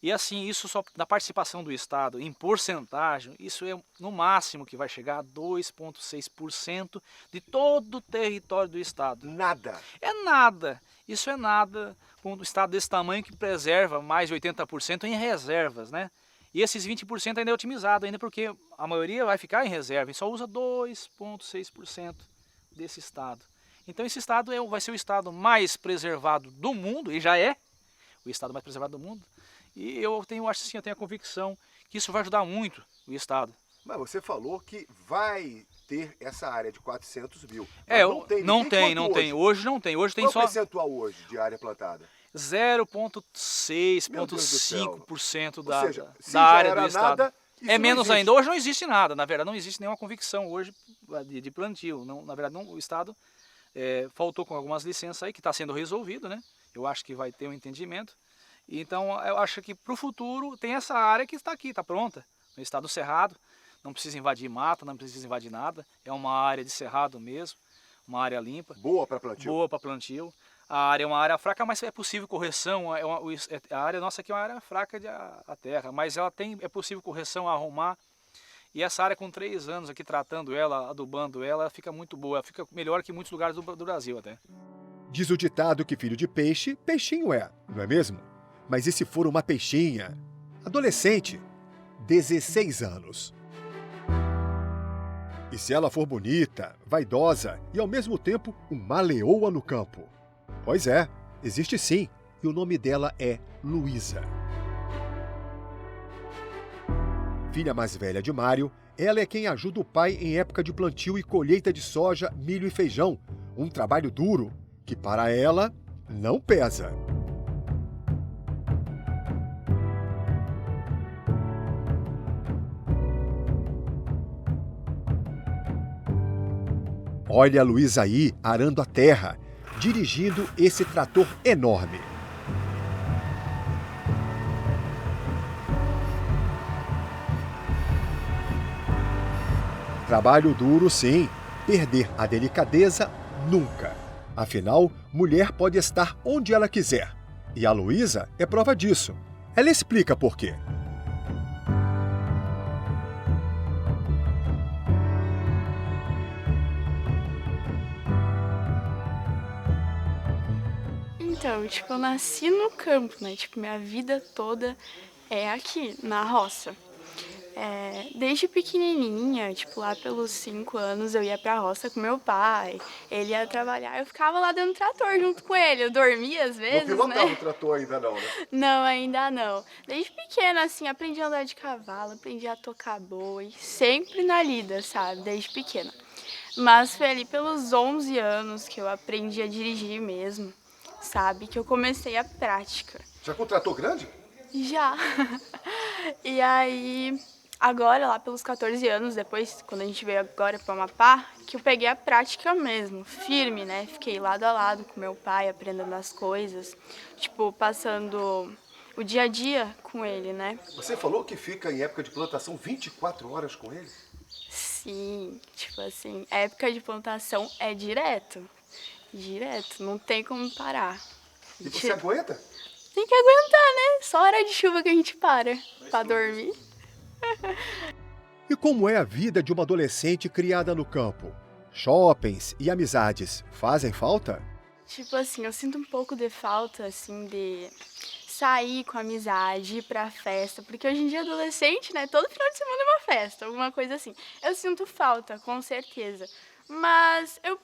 E assim, isso só da participação do estado em porcentagem, isso é no máximo que vai chegar a 2,6% de todo o território do estado. Nada. É nada, isso é nada com um estado desse tamanho que preserva mais de 80% em reservas, né? E esses 20% ainda é otimizado, ainda porque a maioria vai ficar em reserva e só usa 2,6% desse estado. Então esse estado vai ser o estado mais preservado do mundo, e já é o estado mais preservado do mundo. E eu tenho a convicção que isso vai ajudar muito o estado. Mas você falou que vai ter essa área de 400 mil. Não tem. Hoje não tem. Hoje tem Qual só o percentual hoje de área plantada? 0,6% da já área era do estado. nada, É não menos existe. ainda. Hoje não existe nada. Na verdade, não existe nenhuma convicção hoje de plantio. Não, na verdade, o estado faltou com algumas licenças aí que está sendo resolvido, né? Eu acho que vai ter um entendimento. Então, eu acho que para o futuro tem essa área que está aqui, está pronta, no estado cerrado. Não precisa invadir mata, não precisa invadir nada. É uma área de cerrado mesmo, uma área limpa. Boa para plantio. Boa para plantio. A área é uma área fraca, mas é possível correção. A área nossa aqui é uma área fraca a terra, mas é possível correção, arrumar. E essa área com 3 anos aqui tratando ela, adubando ela, fica muito boa. Fica melhor que muitos lugares do Brasil até. Diz o ditado que filho de peixe, peixinho é, não é mesmo? Mas e se for uma peixinha? Adolescente, 16 anos. E se ela for bonita, vaidosa e ao mesmo tempo uma leoa no campo? Pois é, existe sim, e o nome dela é Luísa. Filha mais velha de Mário, ela é quem ajuda o pai em época de plantio e colheita de soja, milho e feijão. Um trabalho duro que para ela não pesa. Olha a Luísa aí arando a terra, dirigindo esse trator enorme. Trabalho duro, sim. Perder a delicadeza, nunca. Afinal, mulher pode estar onde ela quiser. E a Luísa é prova disso. Ela explica por quê. Então, eu nasci no campo, né? Minha vida toda é aqui, na roça. Desde pequenininha, lá pelos 5 anos, eu ia pra roça com meu pai. Ele ia trabalhar, eu ficava lá dentro do trator junto com ele. Eu dormia às vezes, Não pilotava né? o trator ainda não, né? Não, ainda não. Desde pequena, aprendi a andar de cavalo, aprendi a tocar boi, sempre na lida, sabe? Desde pequena. Mas foi ali pelos 11 anos que eu aprendi a dirigir mesmo, sabe? Que eu comecei a prática. Já com trator grande? Já. E aí, agora, lá pelos 14 anos, depois, quando a gente veio agora para o Amapá, que eu peguei a prática mesmo, firme, né? Fiquei lado a lado com meu pai, aprendendo as coisas, passando o dia a dia com ele, né? Você falou que fica em época de plantação 24 horas com ele? Sim, época de plantação é direto, não tem como parar. E você aguenta? Tem que aguentar, né? Só hora de chuva que a gente para dormir. E como é a vida de uma adolescente criada no campo? Shoppings e amizades fazem falta? Eu sinto um pouco de falta, de sair com amizade, ir pra festa, porque hoje em dia adolescente, né, todo final de semana é uma festa, alguma coisa assim. Eu sinto falta, com certeza, mas eu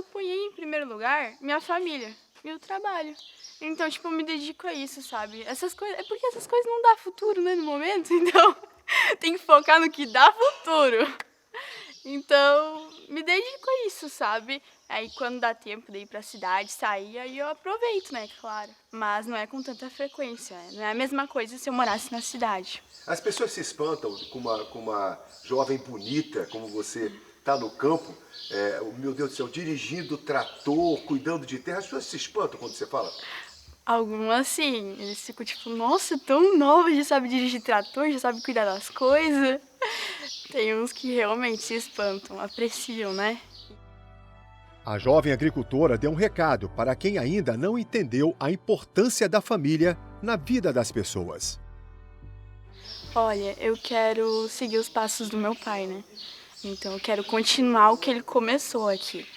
ponhei em primeiro lugar minha família e o trabalho. Então, eu me dedico a isso, sabe? Essas coisas, porque essas coisas não dão futuro, né, no momento, então tem que focar no que dá futuro. Então, me dedico a isso, sabe? Aí, quando dá tempo de ir pra cidade, sair, aí eu aproveito, né, claro. Mas não é com tanta frequência, né? Não é a mesma coisa se eu morasse na cidade. As pessoas se espantam com uma jovem bonita como você tá no campo, meu Deus do céu, dirigindo trator, cuidando de terra. As pessoas se espantam quando você fala? Algumas sim, eles ficam nossa, tão nova, já sabe dirigir trator, já sabe cuidar das coisas. Tem uns que realmente se espantam, apreciam, né? A jovem agricultora deu um recado para quem ainda não entendeu a importância da família na vida das pessoas. Olha, eu quero seguir os passos do meu pai, né? Então eu quero continuar o que ele começou aqui.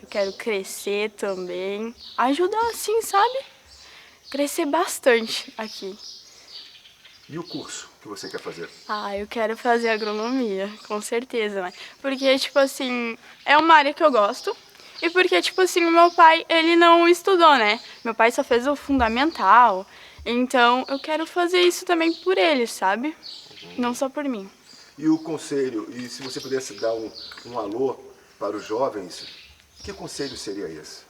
Eu quero crescer também, ajudar assim, sabe? Crescer bastante aqui. E o curso que você quer fazer? Eu quero fazer agronomia, com certeza, né? Porque, tipo assim, é uma área que eu gosto. E porque, tipo assim, o meu pai, ele não estudou, né? Meu pai só fez o fundamental. Então, eu quero fazer isso também por ele, sabe? Não só por mim. E o conselho, e se você pudesse dar um alô para os jovens, que conselho seria esse?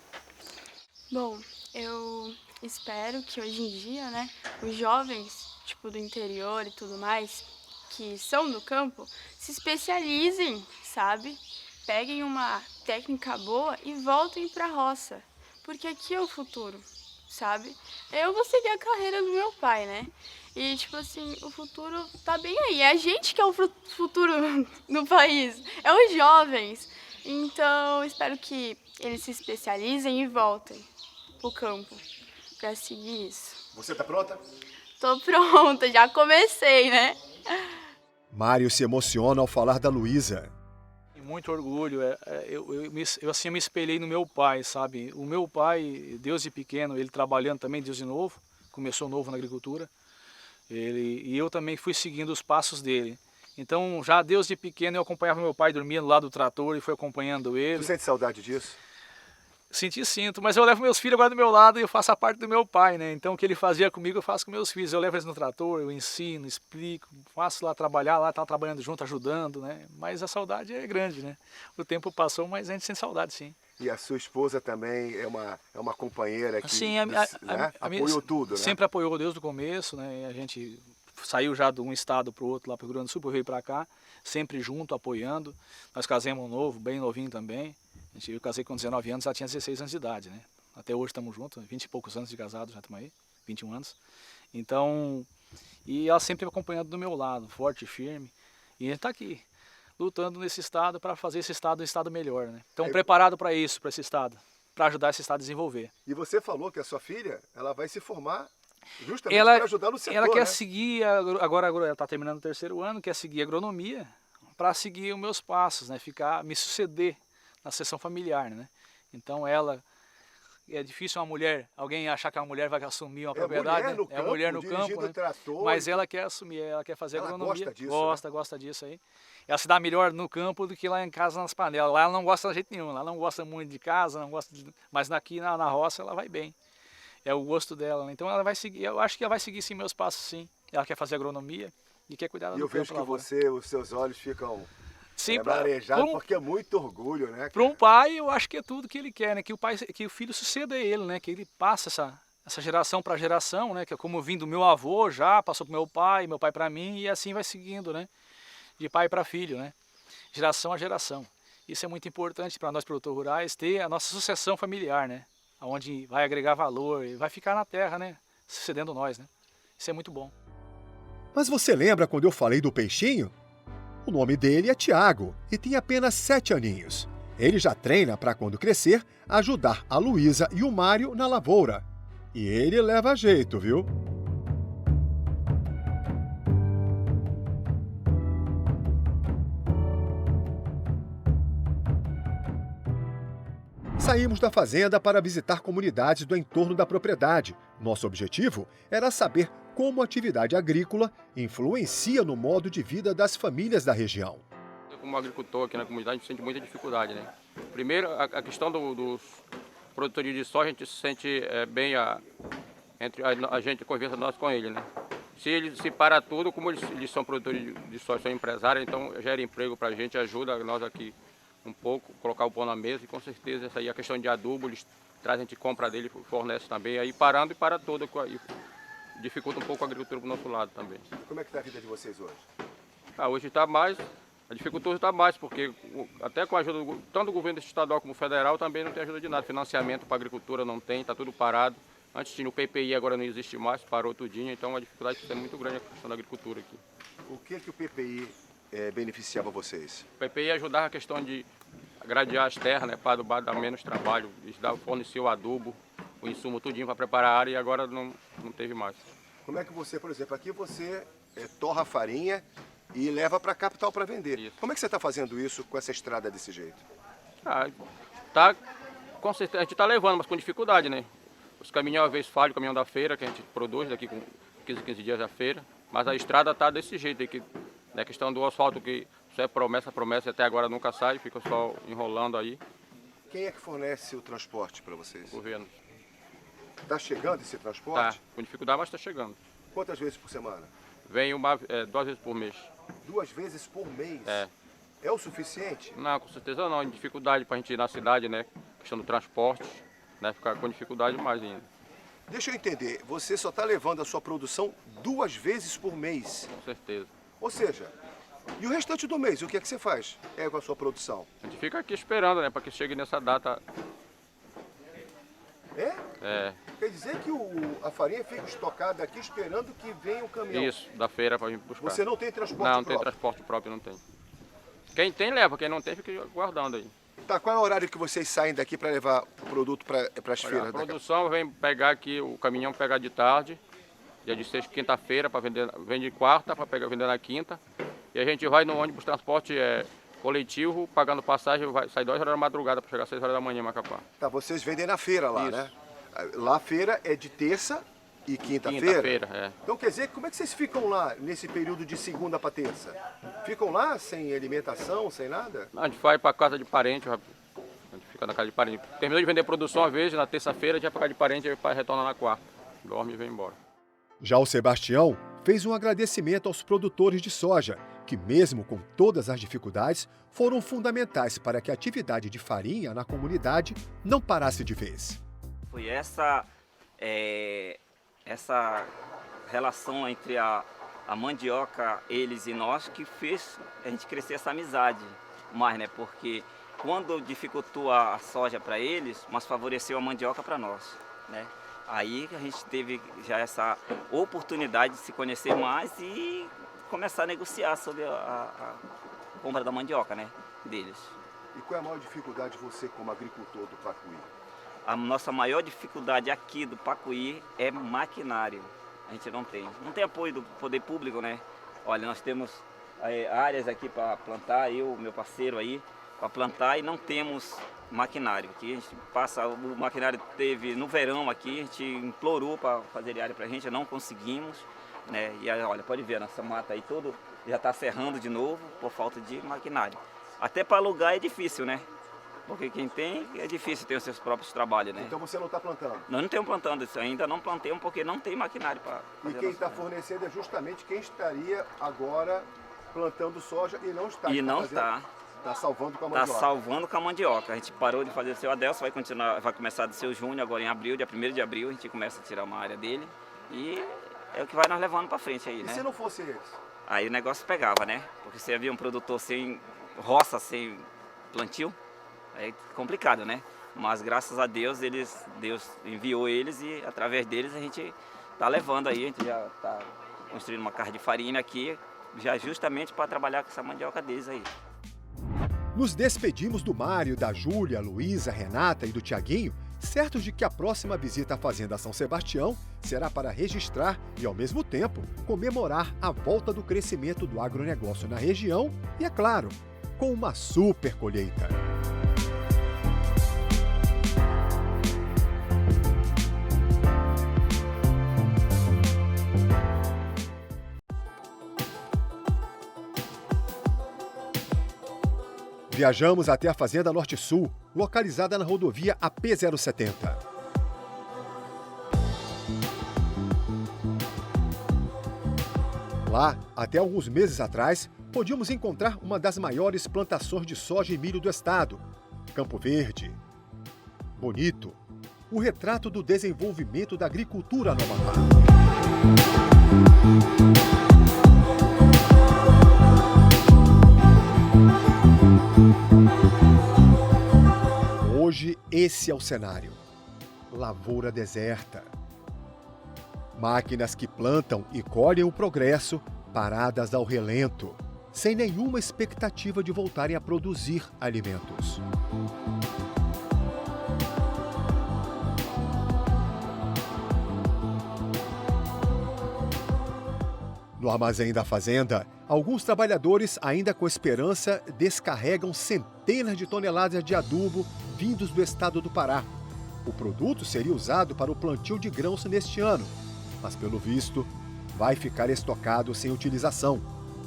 Bom, eu espero que hoje em dia, né, os jovens, tipo, do interior e tudo mais, que são do campo, se especializem, sabe? Peguem uma técnica boa e voltem para a roça, porque aqui é o futuro, sabe? Eu vou seguir a carreira do meu pai, né? E, tipo assim, o futuro tá bem aí. É a gente que é o futuro no país, é os jovens. Então, espero que eles se especializem e voltem pro campo para seguir isso. Você tá pronta? Tô pronta, já comecei, né? Mário se emociona ao falar da Luísa. Muito orgulho, eu me espelhei no meu pai, sabe? O meu pai, Deus de pequeno, ele trabalhando também, Deus de novo, começou novo na agricultura, e eu também fui seguindo os passos dele. Então, já Deus de pequeno, eu acompanhava meu pai dormindo lá do trator e fui acompanhando ele. Você sente saudade disso? Sinto, mas eu levo meus filhos agora do meu lado e eu faço a parte do meu pai, né? Então o que ele fazia comigo eu faço com meus filhos. Eu levo eles no trator, eu ensino, explico, faço lá trabalhar, lá tá trabalhando junto, ajudando, né? Mas a saudade é grande, né? O tempo passou, mas a gente sente saudade, sim. E a sua esposa também é uma companheira que sim, apoiou tudo, né? Sempre apoiou desde o começo, né? A gente saiu já de um estado para o outro, lá para o Rio Grande do Sul, veio para cá, sempre junto, apoiando. Nós casamos novo, bem novinho também. Eu casei com 19 anos, ela tinha 16 anos de idade, né? Até hoje estamos juntos, 20 e poucos anos de casado, já estamos aí, 21 anos. Então, e ela sempre acompanhando do meu lado, forte e firme. E a gente está aqui, lutando nesse estado para fazer esse estado um estado melhor, né? Então, preparado para isso, para esse estado, para ajudar esse estado a desenvolver. E você falou que a sua filha, ela vai se formar justamente para ajudar no setor, ela quer né? seguir, agora ela está terminando o 3º ano, quer seguir agronomia para seguir os meus passos, né? Me suceder na seção familiar, né? Então é difícil alguém achar que a mulher vai assumir uma propriedade, né? É a mulher no campo, né? Trator, mas ela quer assumir, ela quer fazer agronomia. Gosta disso, gosta disso aí. Ela se dá melhor no campo do que lá em casa nas panelas. Lá ela não gosta de jeito nenhum, ela não gosta muito de casa, mas aqui na roça ela vai bem. É o gosto dela, né? Então ela vai seguir, eu acho que ela vai seguir sim meus passos, sim. Ela quer fazer agronomia e quer cuidar do campo. E eu vejo que os seus olhos ficam marejados, porque é muito orgulho, né? Para um pai, eu acho que é tudo que ele quer, né? Que o filho suceda a ele, né? Que ele passe essa geração para geração, né? Que é como eu vim do meu avô já, passou para meu pai para mim, e assim vai seguindo, né? De pai para filho, né? Geração a geração. Isso é muito importante para nós produtores rurais, ter a nossa sucessão familiar, né? Onde vai agregar valor e vai ficar na terra, né? Sucedendo nós, né? Isso é muito bom. Mas você lembra quando eu falei do peixinho? O nome dele é Tiago e tem apenas 7 aninhos. Ele já treina para, quando crescer, ajudar a Luísa e o Mário na lavoura. E ele leva jeito, viu? Saímos da fazenda para visitar comunidades do entorno da propriedade. Nosso objetivo era saber como a atividade agrícola influencia no modo de vida das famílias da região. Como agricultor aqui na comunidade, a gente sente muita dificuldade, né? Primeiro, a questão dos produtores de soja, a gente se sente bem entre a gente, a conversa nossa com ele, né? Se ele se para tudo, como eles são produtores de soja, são empresários, então gera emprego para a gente, ajuda nós aqui um pouco, colocar o pão na mesa, e com certeza essa aí, a questão de adubo, eles trazem, a gente compra dele, fornece também, aí parando e para tudo, dificulta um pouco a agricultura do nosso lado também. Como é que está a vida de vocês hoje? Hoje está mais, a dificuldade está mais, porque até com a ajuda tanto do governo estadual como federal também não tem ajuda de nada, financiamento para a agricultura não tem, está tudo parado. Antes tinha o PPI, agora não existe mais, parou tudinho, então a dificuldade é muito grande a questão da agricultura aqui. O que o PPI beneficiava vocês? O PPI ajudava a questão gradear as terras, né, para adubar dar menos trabalho. Eles forneciam o adubo, o insumo tudinho para preparar a área e agora não teve mais. Como é que você, por exemplo, aqui você torra a farinha e leva para a capital para vender. Isso. Como é que você está fazendo isso com essa estrada desse jeito? Com certeza, a gente está levando, mas com dificuldade, né? Os caminhões às vezes falham, o caminhão da feira, que a gente produz daqui com 15 dias da feira, mas a estrada está desse jeito aí, que na questão do asfalto, que isso é promessa, e até agora nunca sai, fica só enrolando aí. Quem é que fornece o transporte para vocês? O governo. Está chegando esse transporte? Tá, com dificuldade, mas está chegando. Quantas vezes por semana? Vem 2 vezes por mês. 2 vezes por mês? É. É o suficiente? Não, com certeza não. Dificuldade para a gente ir na cidade, né? Questão do transporte, né? Ficar com dificuldade mais ainda. Deixa eu entender, você só está levando a sua produção 2 vezes por mês? Com certeza. Ou seja, e o restante do mês, o que é que você faz com a sua produção? A gente fica aqui esperando, né? Para que chegue nessa data. É? É. Quer dizer que a farinha fica estocada aqui esperando que venha o caminhão? Isso, da feira para a gente buscar. Você não tem transporte próprio? Não, próprio? tem transporte próprio, não tem. Quem tem, leva. Quem não tem, fica guardando aí. Tá, qual é o horário que vocês saem daqui para levar o produto para as feiras? A produção vem pegar aqui, o caminhão pegar de tarde, dia de sexta, quinta-feira, para vender, vende quarta, para vender na quinta. E a gente vai no ônibus transporte coletivo, pagando passagem, sai 2 horas da madrugada para chegar às 6 horas da manhã em Macapá. Tá, vocês vendem na feira lá, né? Lá a feira é de terça e quinta-feira? Quinta-feira, é. Então quer dizer, como é que vocês ficam lá nesse período de segunda para terça? Ficam lá sem alimentação, sem nada? A gente vai para casa de parente, a gente fica na casa de parente. Terminou de vender produção uma vez, na terça-feira, a gente vai para casa de parente e retorna na quarta. Dorme e vem embora. Já o Sebastião fez um agradecimento aos produtores de soja, que mesmo com todas as dificuldades, foram fundamentais para que a atividade de farinha na comunidade não parasse de vez. Foi essa relação entre a mandioca, eles e nós, que fez a gente crescer essa amizade mais, né? Porque quando dificultou a soja para eles, mas favoreceu a mandioca para nós, né? Aí a gente teve já essa oportunidade de se conhecer mais e começar a negociar sobre a compra da mandioca, né, deles. E qual é a maior dificuldade você como agricultor do Pacuí? A nossa maior dificuldade aqui do Pacuí é maquinário. A gente não tem apoio do poder público, né? Olha, nós temos áreas aqui para plantar, meu parceiro aí, para plantar, e não temos maquinário. Aqui a gente o maquinário teve no verão aqui, a gente implorou para fazer área para a gente, não conseguimos, né? E olha, pode ver, nossa mata aí tudo já está serrando de novo por falta de maquinário. Até para alugar é difícil, né? Porque quem tem, é difícil ter os seus próprios trabalhos, né? Então você não está plantando? Nós não estamos plantando isso ainda, não plantemos porque não tem maquinário para fazer. E quem está fornecendo é justamente quem estaria agora plantando soja e não está. E não está. Está salvando com a mandioca. Está salvando com a mandioca. A gente parou de fazer o seu Adelso, vai começar do seu Júnior agora em abril, dia 1º de abril, a gente começa a tirar uma área dele. E é o que vai nos levando para frente aí, né? E se não fosse eles? Aí o negócio pegava, né? Porque você havia um produtor sem roça, sem plantio, é complicado, né? Mas graças a Deus, Deus enviou eles e através deles a gente está levando aí, a gente já está construindo uma carra de farinha aqui, já justamente para trabalhar com essa mandioca deles aí. Nos despedimos do Mário, da Júlia, Luísa, Renata e do Tiaguinho, certos de que a próxima visita à Fazenda São Sebastião será para registrar e, ao mesmo tempo, comemorar a volta do crescimento do agronegócio na região e, é claro, com uma super colheita. Viajamos até a Fazenda Norte Sul, localizada na rodovia AP-070. Lá, até alguns meses atrás, podíamos encontrar uma das maiores plantações de soja e milho do estado, Campo Verde. Bonito, o retrato do desenvolvimento da agricultura no Amapá. Hoje, esse é o cenário. Lavoura deserta. Máquinas que plantam e colhem o progresso, paradas ao relento. sem nenhuma expectativa de voltarem a produzir alimentos. No armazém da fazenda, alguns trabalhadores, ainda com esperança, descarregam centenas de toneladas de adubo vindos do estado do Pará. O produto seria usado para o plantio de grãos neste ano, mas, pelo visto, vai ficar estocado sem utilização,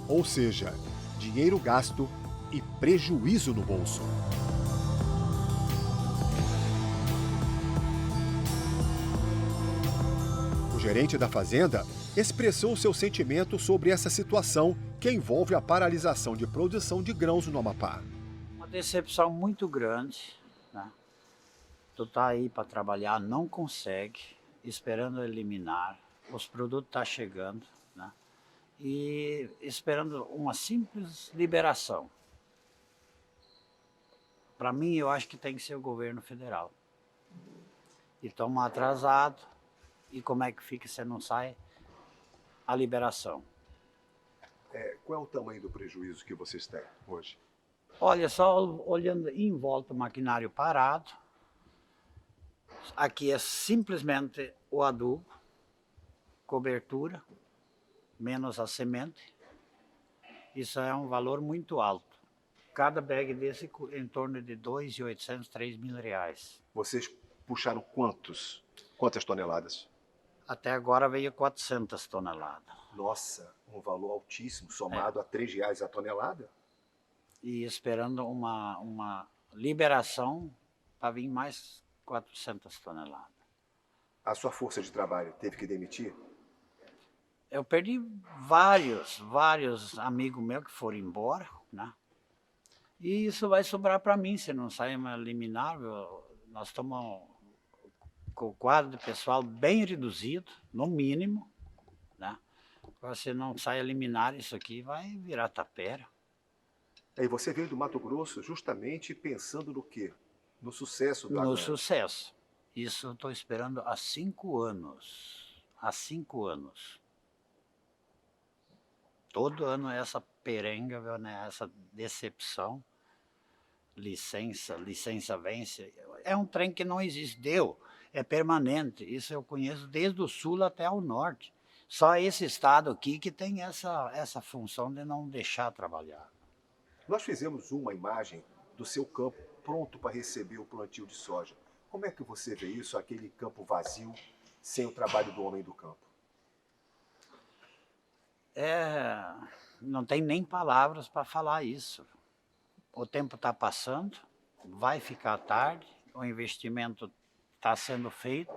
ou seja, dinheiro gasto e prejuízo no bolso. O gerente da fazenda expressou seu sentimento sobre essa situação que envolve a paralisação de produção de grãos no Amapá. Uma decepção muito grande, né? Tu tá aí para trabalhar, não consegue, esperando eliminar, os produtos estão chegando, né? E esperando uma simples liberação. Para mim, eu acho que tem que ser o governo federal. E estamos atrasados, e como é que fica se não sai a liberação? Qual é o tamanho do prejuízo que vocês têm hoje? Olha, só olhando em volta o maquinário parado, aqui é simplesmente o adubo, cobertura, menos a semente. Isso é um valor muito alto. Cada bag desse em torno de 2.800, 3.000 reais. Vocês puxaram quantas toneladas? Até agora veio 400 toneladas. Nossa, um valor altíssimo, somado a R$3 a tonelada? E esperando uma liberação para vir mais 400 toneladas. A sua força de trabalho teve que demitir? Eu perdi vários amigos meus que foram embora, né? E isso vai sobrar para mim, se não sairmos eliminar. Nós estamos com o quadro de pessoal bem reduzido, no mínimo, né? Se não sai eliminar isso aqui, vai virar tapera. E você veio do Mato Grosso justamente pensando no quê? No sucesso da No sucesso. Isso eu estou esperando há 5 anos. Há 5 anos. Todo ano essa perenga, né? Essa decepção. Licença vence. É um trem que não existe. É permanente. Isso eu conheço desde o sul até o norte. Só esse estado aqui que tem essa função de não deixar trabalhar. Nós fizemos uma imagem do seu campo pronto para receber o plantio de soja. Como é que você vê isso, aquele campo vazio, sem o trabalho do homem do campo? Não tem nem palavras para falar isso. O tempo está passando, vai ficar tarde, o investimento está sendo feito.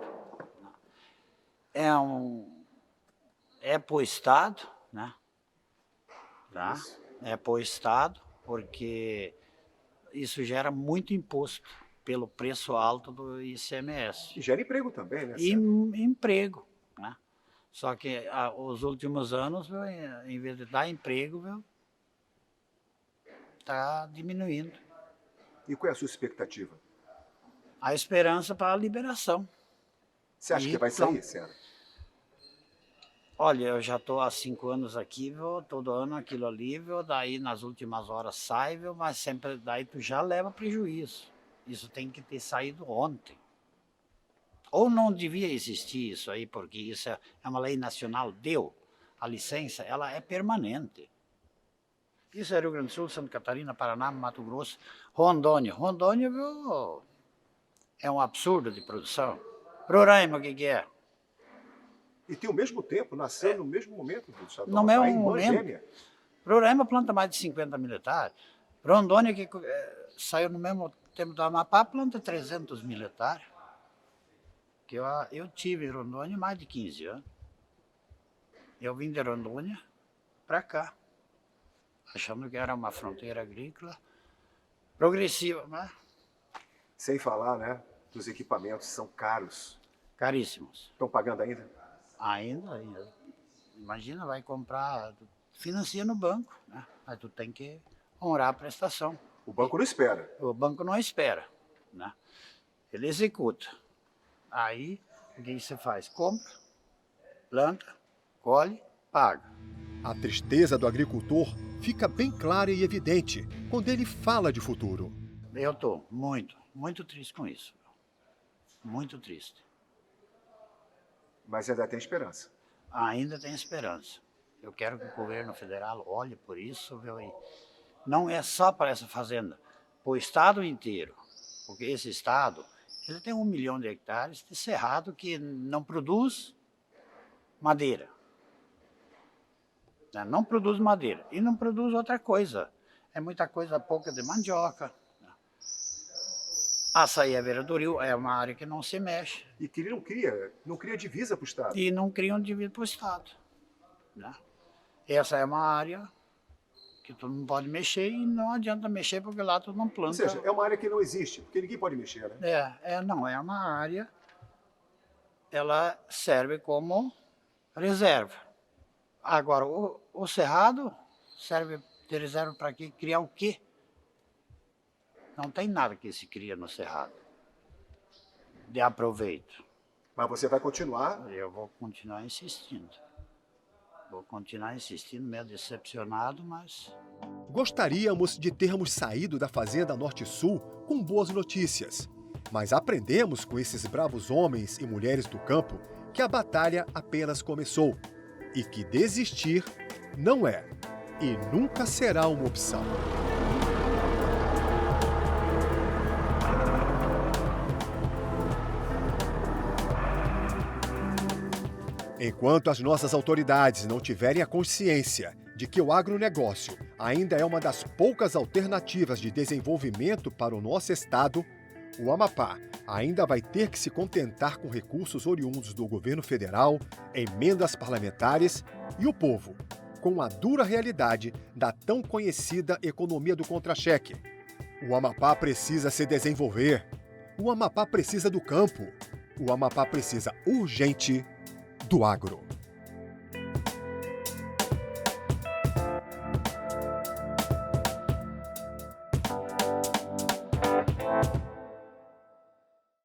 É para o Estado, né? Tá? É para o Estado, porque isso gera muito imposto pelo preço alto do ICMS. E gera emprego também, né? E emprego, né? Só que os últimos anos, em vez de dar emprego, está diminuindo. E qual é a sua expectativa? A esperança para a liberação. Você acha que vai sair, Sena? Olha, eu já estou há 5 anos aqui, viu? Todo ano aquilo ali, viu? Daí nas últimas horas sai, viu? Mas sempre daí tu já leva prejuízo. Isso tem que ter saído ontem. Ou não devia existir isso aí, porque isso é uma lei nacional, a licença, ela é permanente. Isso é Rio Grande do Sul, Santa Catarina, Paraná, Mato Grosso, Rondônia. Rondônia, viu? É um absurdo de produção. Roraima, o que é? E tem o mesmo tempo, nasceu no mesmo momento do estado do No Amapá, mesmo momento. Roraima planta mais de 50 mil hectares. Rondônia, que saiu no mesmo tempo do Amapá, planta 300 mil hectares. Que eu tive em Rondônia mais de 15 anos. Eu vim de Rondônia para cá, achando que era uma fronteira agrícola progressiva, mas... Sem falar, né, dos equipamentos são caros. Caríssimos. Estão pagando ainda? Ainda. Imagina, vai comprar, financia no banco, né? Mas tu tem que honrar a prestação. O banco não espera. O banco não espera, né? Ele executa. Aí, o que você faz? Compra, planta, colhe, paga. A tristeza do agricultor fica bem clara e evidente quando ele fala de futuro. Eu estou muito triste com isso. Muito triste. Mas ainda tem esperança. Ainda tem esperança. Eu quero que o governo federal olhe por isso, viu? E não é só para essa fazenda, para o estado inteiro. Porque esse estado, ele tem 1 milhão de hectares de cerrado que não produz madeira. Não produz madeira e não produz outra coisa. É muita coisa pouca de mandioca. Açaí Vereadoril é uma área que não se mexe. E que não cria divisa para o Estado. E não criam divisa para o Estado. Né? Essa é uma área que tu não pode mexer e não adianta mexer porque lá tu não planta. Ou seja, é uma área que não existe, porque ninguém pode mexer, né? Não, é uma área, ela serve como reserva. Agora, o cerrado serve de reserva para quê? Criar o quê? Não tem nada que se cria no cerrado de aproveito. Mas você vai continuar? Eu vou continuar insistindo. Vou continuar insistindo, meio decepcionado, mas... Gostaríamos de termos saído da Fazenda Norte-Sul com boas notícias. Mas aprendemos com esses bravos homens e mulheres do campo que a batalha apenas começou. E que desistir não é e nunca será uma opção. Enquanto as nossas autoridades não tiverem a consciência de que o agronegócio ainda é uma das poucas alternativas de desenvolvimento para o nosso estado, o Amapá ainda vai ter que se contentar com recursos oriundos do governo federal, emendas parlamentares e o povo, com a dura realidade da tão conhecida economia do contra-cheque. O Amapá precisa se desenvolver. O Amapá precisa do campo. O Amapá precisa urgente do agro.